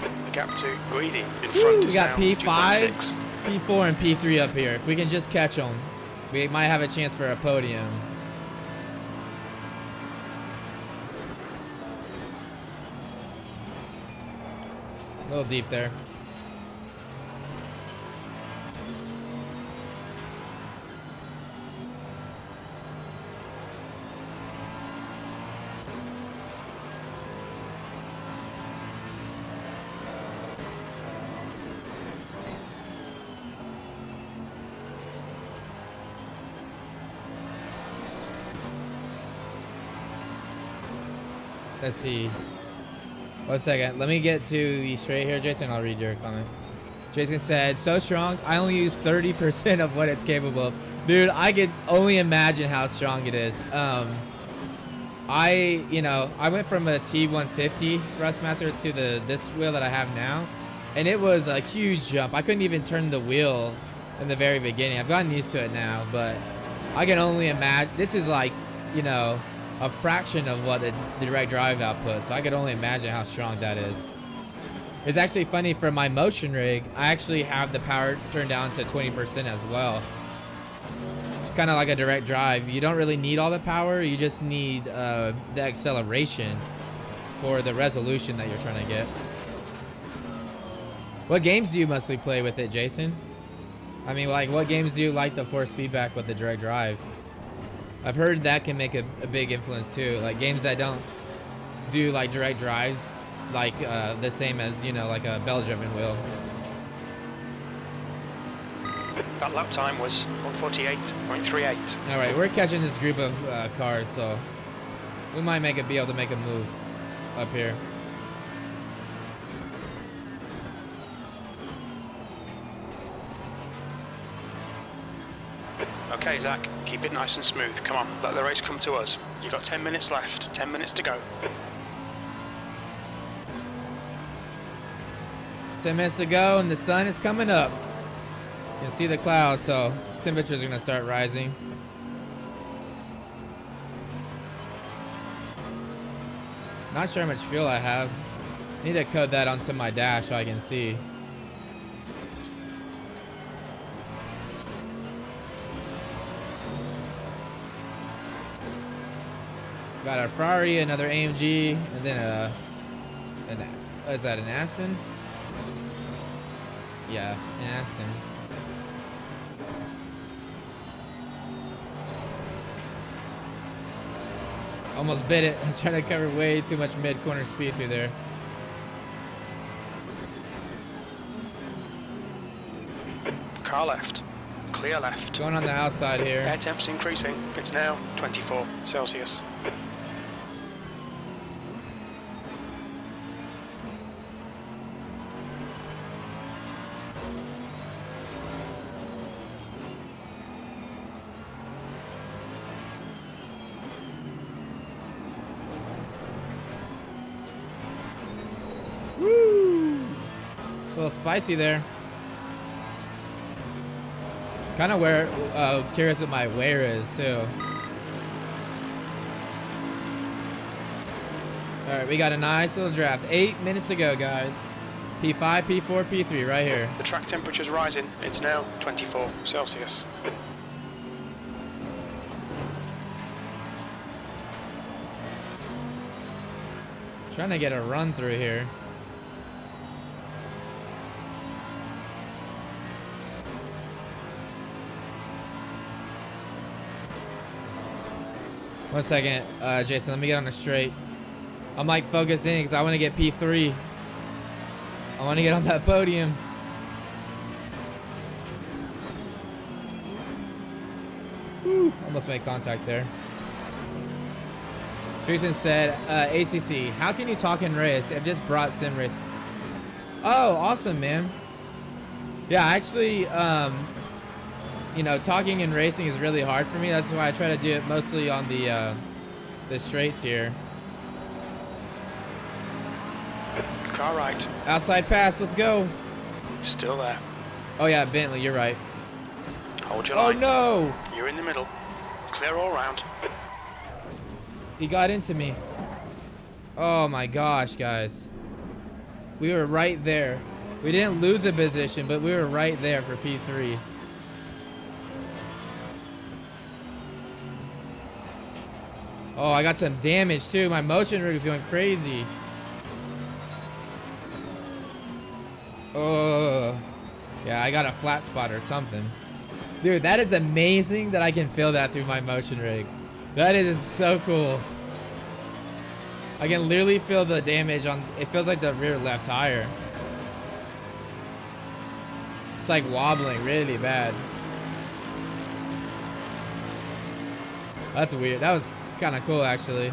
The gap to Greedy in front is we got now P5, 2.6. P4, and P3 up here. If we can just catch them, we might have a chance for a podium. A little deep there. Let's see. 1 second. Let me get to the straight here, Jason. I'll read your comment. Jason said, so strong, I only use 30% of what it's capable of. Dude, I could only imagine how strong it is. I went from a T150 Thrustmaster to this wheel that I have now, and it was a huge jump. I couldn't even turn the wheel in the very beginning. I've gotten used to it now, but I can only imagine. This is like, you know, a fraction of what the direct drive output, so I could only imagine how strong that is. It's actually funny, for my motion rig, I actually have the power turned down to 20% as well. It's kind of like a direct drive. You don't really need all the power, you just need the acceleration for the resolution that you're trying to get. What games do you mostly play with it, Jason? I mean, like, what games do you like the force feedback with the direct drive? I've heard that can make a big influence too. Like games that don't do like direct drives, like the same as, you know, like a bell-driven wheel. That lap time was 1:48.38. All right, we're catching this group of cars, so we might be able to make a move up here. Okay, Zach, keep it nice and smooth. Come on, let the race come to us. You've got 10 minutes left, 10 minutes to go. 10 minutes to go, and the sun is coming up. You can see the clouds, so temperatures are going to start rising. Not sure how much fuel I have. Need to code that onto my dash so I can see. Got a Ferrari, another AMG, and then is that an Aston? Yeah, an Aston. Almost bit it. I was trying to cover way too much mid-corner speed through there. Car left. Clear left. Going on the outside here. Air temp's increasing. It's now 24 Celsius. Woo! A little spicy there. Kind of curious what my wear is too. All right, we got a nice little draft. 8 minutes to go, guys. P5, P4, P3 right here. The track temperature's rising. It's now 24 Celsius. Trying to get a run through here. One second, Jason, let me get on the straight. I'm like focusing because I want to get P3. I want to get on that podium. Woo, almost made contact there. Jason said, ACC, how can you talk in race? I've just brought sim race. Oh, awesome, man. Yeah, actually, you know, talking and racing is really hard for me. That's why I try to do it mostly on the straights here. Car right. Outside pass, let's go. Still there. Oh yeah, Bentley, you're right. Hold your Oh line. no! You're in the middle. Clear all round. He got into me. Oh my gosh, guys. We were right there. We didn't lose a position, but we were right there for P3. Oh, I got some damage too. My motion rig is going crazy. Oh, yeah, I got a flat spot or something. Dude, that is amazing that I can feel that through my motion rig. That is so cool. I can literally feel the damage on, it feels like the rear left tire. It's like wobbling really bad. That's weird. That was kind of cool, actually.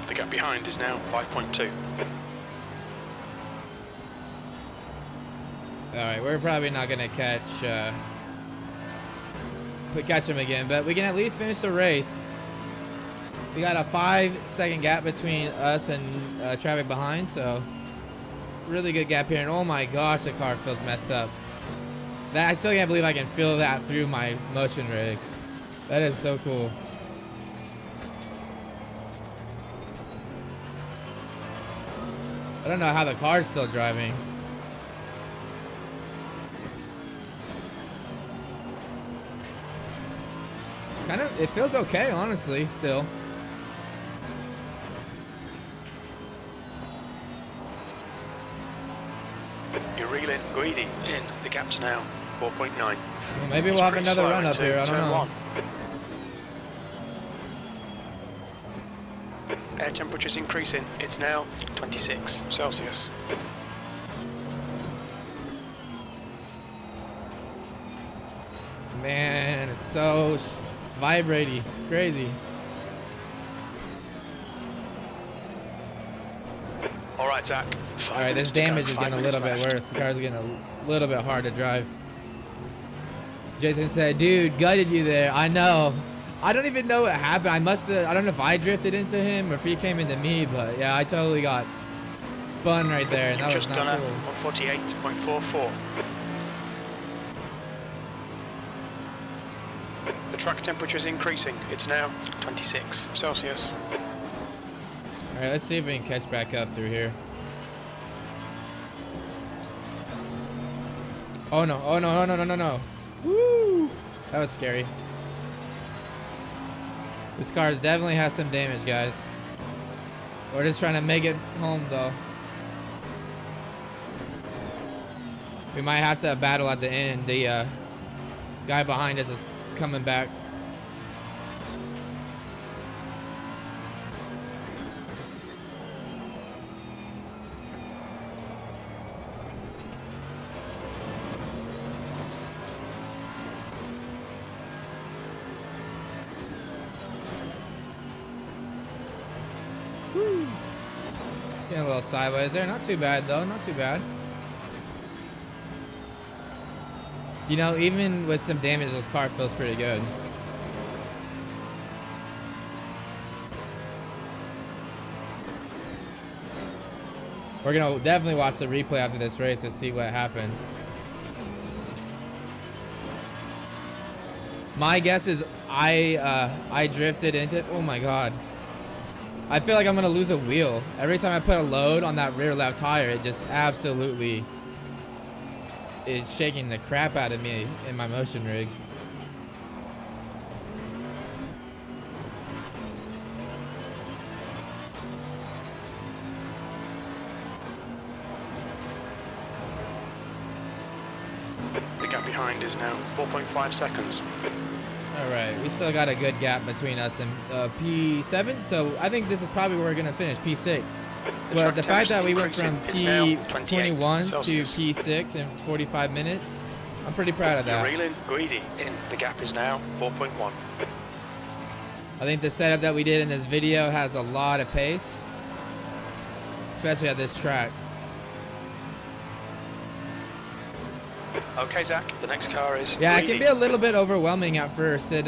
The gap behind is now 5.2. Alright, we're probably not going to catch him again, but we can at least finish the race. We got a 5-second gap between us and traffic behind, so really good gap here. And oh my gosh, the car feels messed up. That I still can't believe I can feel that through my motion rig. That is so cool. I don't know how the car's still driving. Kind of, it feels okay, honestly, still. You're reeling greedy in. The gap's now 4.9. Well, maybe we'll have another run up here, I don't know. Air temperature's increasing. It's now 26 Celsius. Man, it's so vibrating. It's crazy. All right, Zach. All right, this damage is getting a little bit worse. The car's getting a little bit hard to drive. Jason said, dude, gutted you there. I know. I don't even know what happened. I don't know if I drifted into him or if he came into me, but yeah, I totally got spun right there, and that was not cool. 148.44. The track temperature is increasing. It's now 26 Celsius. All right, let's see if we can catch back up through here. Oh no, oh no, no, no, no, no. Woo! That was scary. This car definitely has some damage, guys. We're just trying to make it home, though. We might have to battle at the end. The guy behind us is coming back. Woo. Getting a little sideways there. Not too bad, though. Not too bad. You know, even with some damage, this car feels pretty good. We're going to definitely watch the replay after this race to see what happened. My guess is I drifted into... Oh, my God. I feel like I'm going to lose a wheel. Every time I put a load on that rear left tire, it just absolutely... is shaking the crap out of me in my motion rig. The gap behind is now 4.5 seconds. All right, we still got a good gap between us and P7, so I think this is probably where we're gonna finish, P6. But the fact that we went from P21 to P6 in 45 minutes, I'm pretty proud of that. You're reeling greedy in. The gap is now 4.1. I think the setup that we did in this video has a lot of pace, especially at this track. Okay, Zach, the next car is Yeah, greedy. it can be a little bit overwhelming at first. It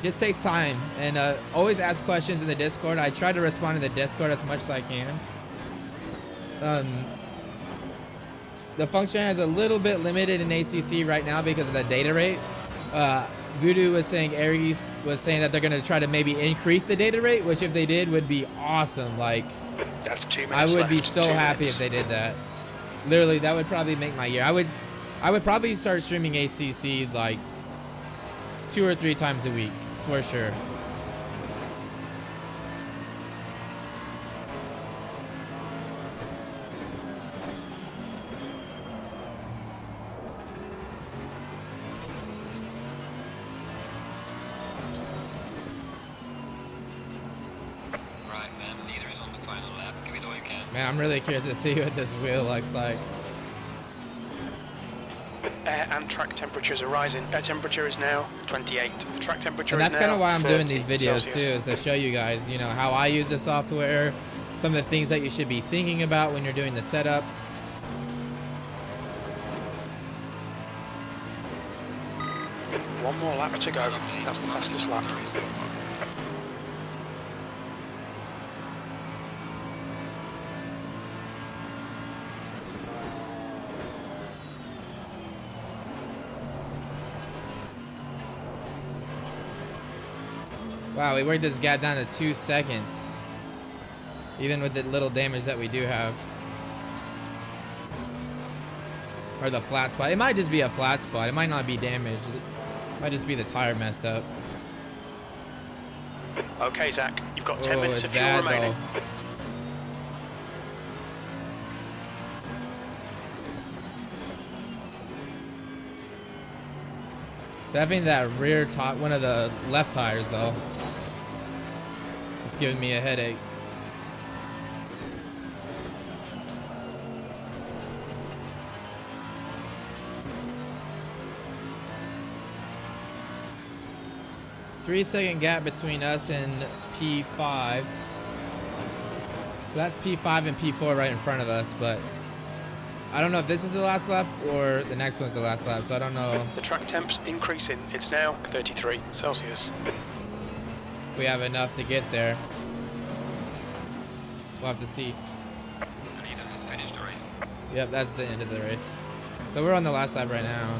just takes time, and always ask questions in the Discord. I try to respond in the Discord as much as I can. The function is a little bit limited in ACC right now because of the data rate. Voodoo was saying, Aries was saying that they're going to try to maybe increase the data rate, which if they did would be awesome. Like, That's 2 minutes I would left. be so 2 happy minutes. if they did that. Literally, that would probably make my year. I would probably start streaming ACC like 2 or 3 times a week for sure. Right, man. Leader is on the final lap. Give it all you can. Man, I'm really curious to see what this wheel looks like. Air and track temperatures are rising. Air temperature is now 28. The track temperature And is that's now kind of why I'm doing 30 these videos Celsius. too, is to show you guys, you know, how I use the software, some of the things that you should be thinking about when you're doing the setups. One more lap to go. That's the fastest lap. Wow, we worked this gap down to 2 seconds. Even with the little damage that we do have. Or the flat spot. It might just be a flat spot. It might not be damaged. It might just be the tire messed up. Okay, Zach, you've got 10 minutes it's of fuel bad remaining. though. So having that rear top, one of the left tires though, it's giving me a headache. Three-second gap between us and P5. So that's P5 and P4 right in front of us, but I don't know if this is the last lap or the next one's the last lap, so I don't know The track temp's increasing. It's now 33 Celsius. if we have enough to get there. We'll have to see. The leader has finished the race. Yep, that's the end of the race. So we're on the last lap right now.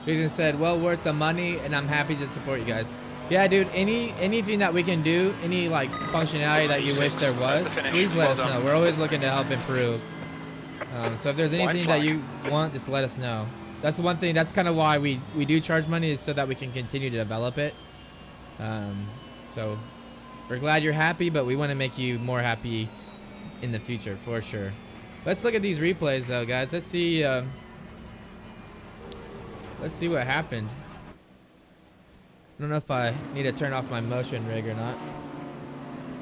Jason said, well worth the money, and I'm happy to support you guys. Yeah, dude, anything that we can do, any like functionality that you wish there was, please let us know. We're always looking to help improve. So if there's anything that you want, just let us know. That's the one thing, that's kind of why we do charge money, is so that we can continue to develop it. So we're glad you're happy, but we want to make you more happy in the future, for sure. Let's look at these replays though, guys. Let's see what happened. I don't know if I need to turn off my motion rig or not.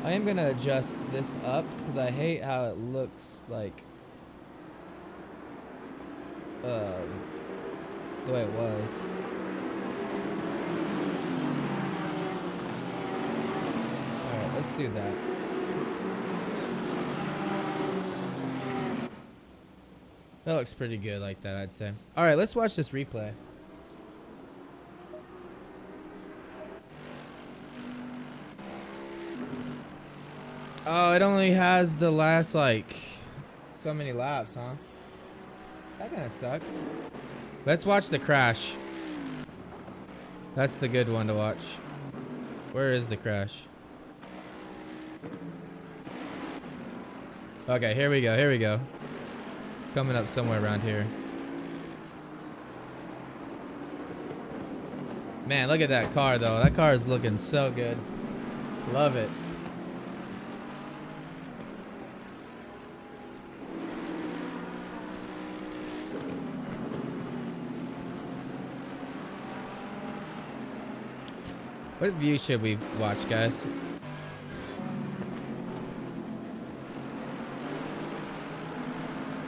I am gonna adjust this up because I hate how it looks like the way it was. Alright, let's do that. That looks pretty good like that, I'd say. Alright, let's watch this replay. Oh, it only has the last, like, so many laps, huh? That kind of sucks. Let's watch the crash. That's the good one to watch. Where is the crash? Okay, here we go. Here we go. It's coming up somewhere around here. Man, look at that car, though. That car is looking so good. Love it. What view should we watch, guys?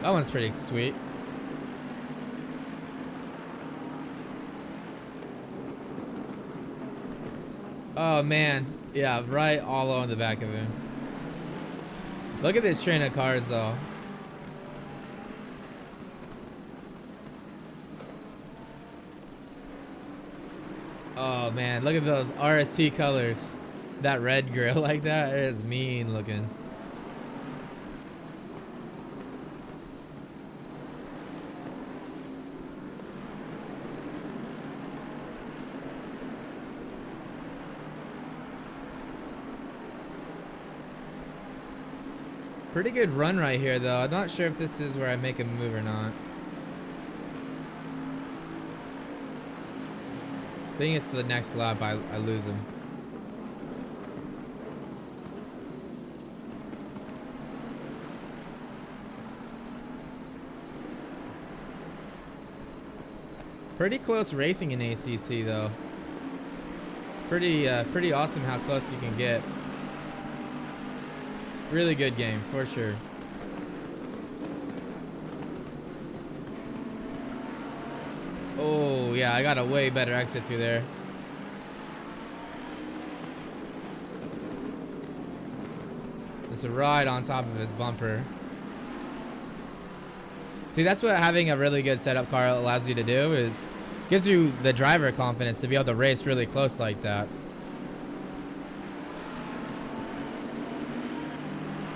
That one's pretty sweet. Oh man, yeah, right all on the back of him. Look at this train of cars though. Oh man, look at those RST colors. That red grill like that is mean looking. Pretty good run right here though. I'm not sure if this is where I make a move or not. I think it's the next lap I lose him. Pretty close racing in ACC though. It's pretty awesome how close you can get. Really good game for sure. Oh yeah, I got a way better exit through there. It's right on top of his bumper. See, that's what having a really good setup car allows you to do, is gives you the driver confidence to be able to race really close like that.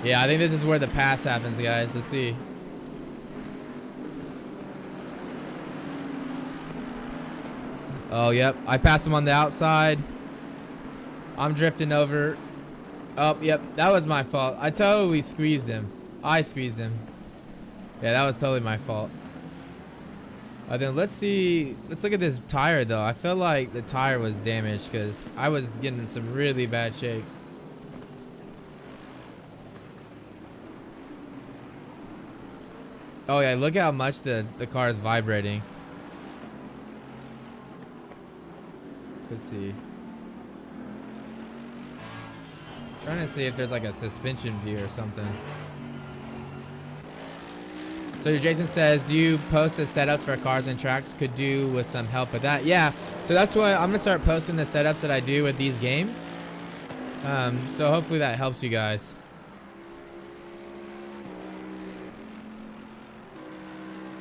Yeah, I think this is where the pass happens, guys. Let's see. Oh, yep. I passed him on the outside. I'm drifting over. Oh, yep. That was my fault. I totally squeezed him. I squeezed him. Yeah, that was totally my fault. Then let's see. Let's look at this tire, though. I feel like the tire was damaged because I was getting some really bad shakes. Oh, yeah. Look how much the car is vibrating. Let's see. Trying to see if there's like a suspension view or something. So Jason says, do you post the setups for cars and tracks? Could do with some help with that. Yeah, so that's why I'm gonna start posting the setups that I do with these games. So hopefully that helps you guys.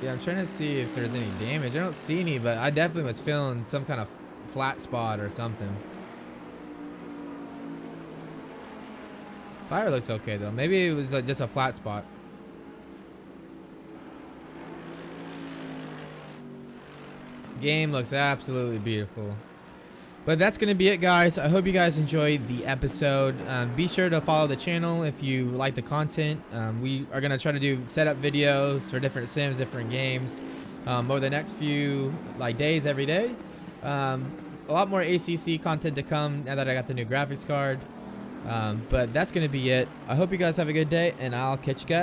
Yeah, I'm trying to see if there's any damage. I don't see any, but I definitely was feeling some kind of flat spot or something. Fire looks okay though. Maybe it was just a flat spot. Game looks absolutely beautiful. But that's going to be it, guys. I hope you guys enjoyed the episode. Be sure to follow the channel if you like the content. We are going to try to do setup videos for different sims, different games over the next few days, every day. A lot more ACC content to come now that I got the new graphics card. But that's going to be it. I hope you guys have a good day, and I'll catch you guys.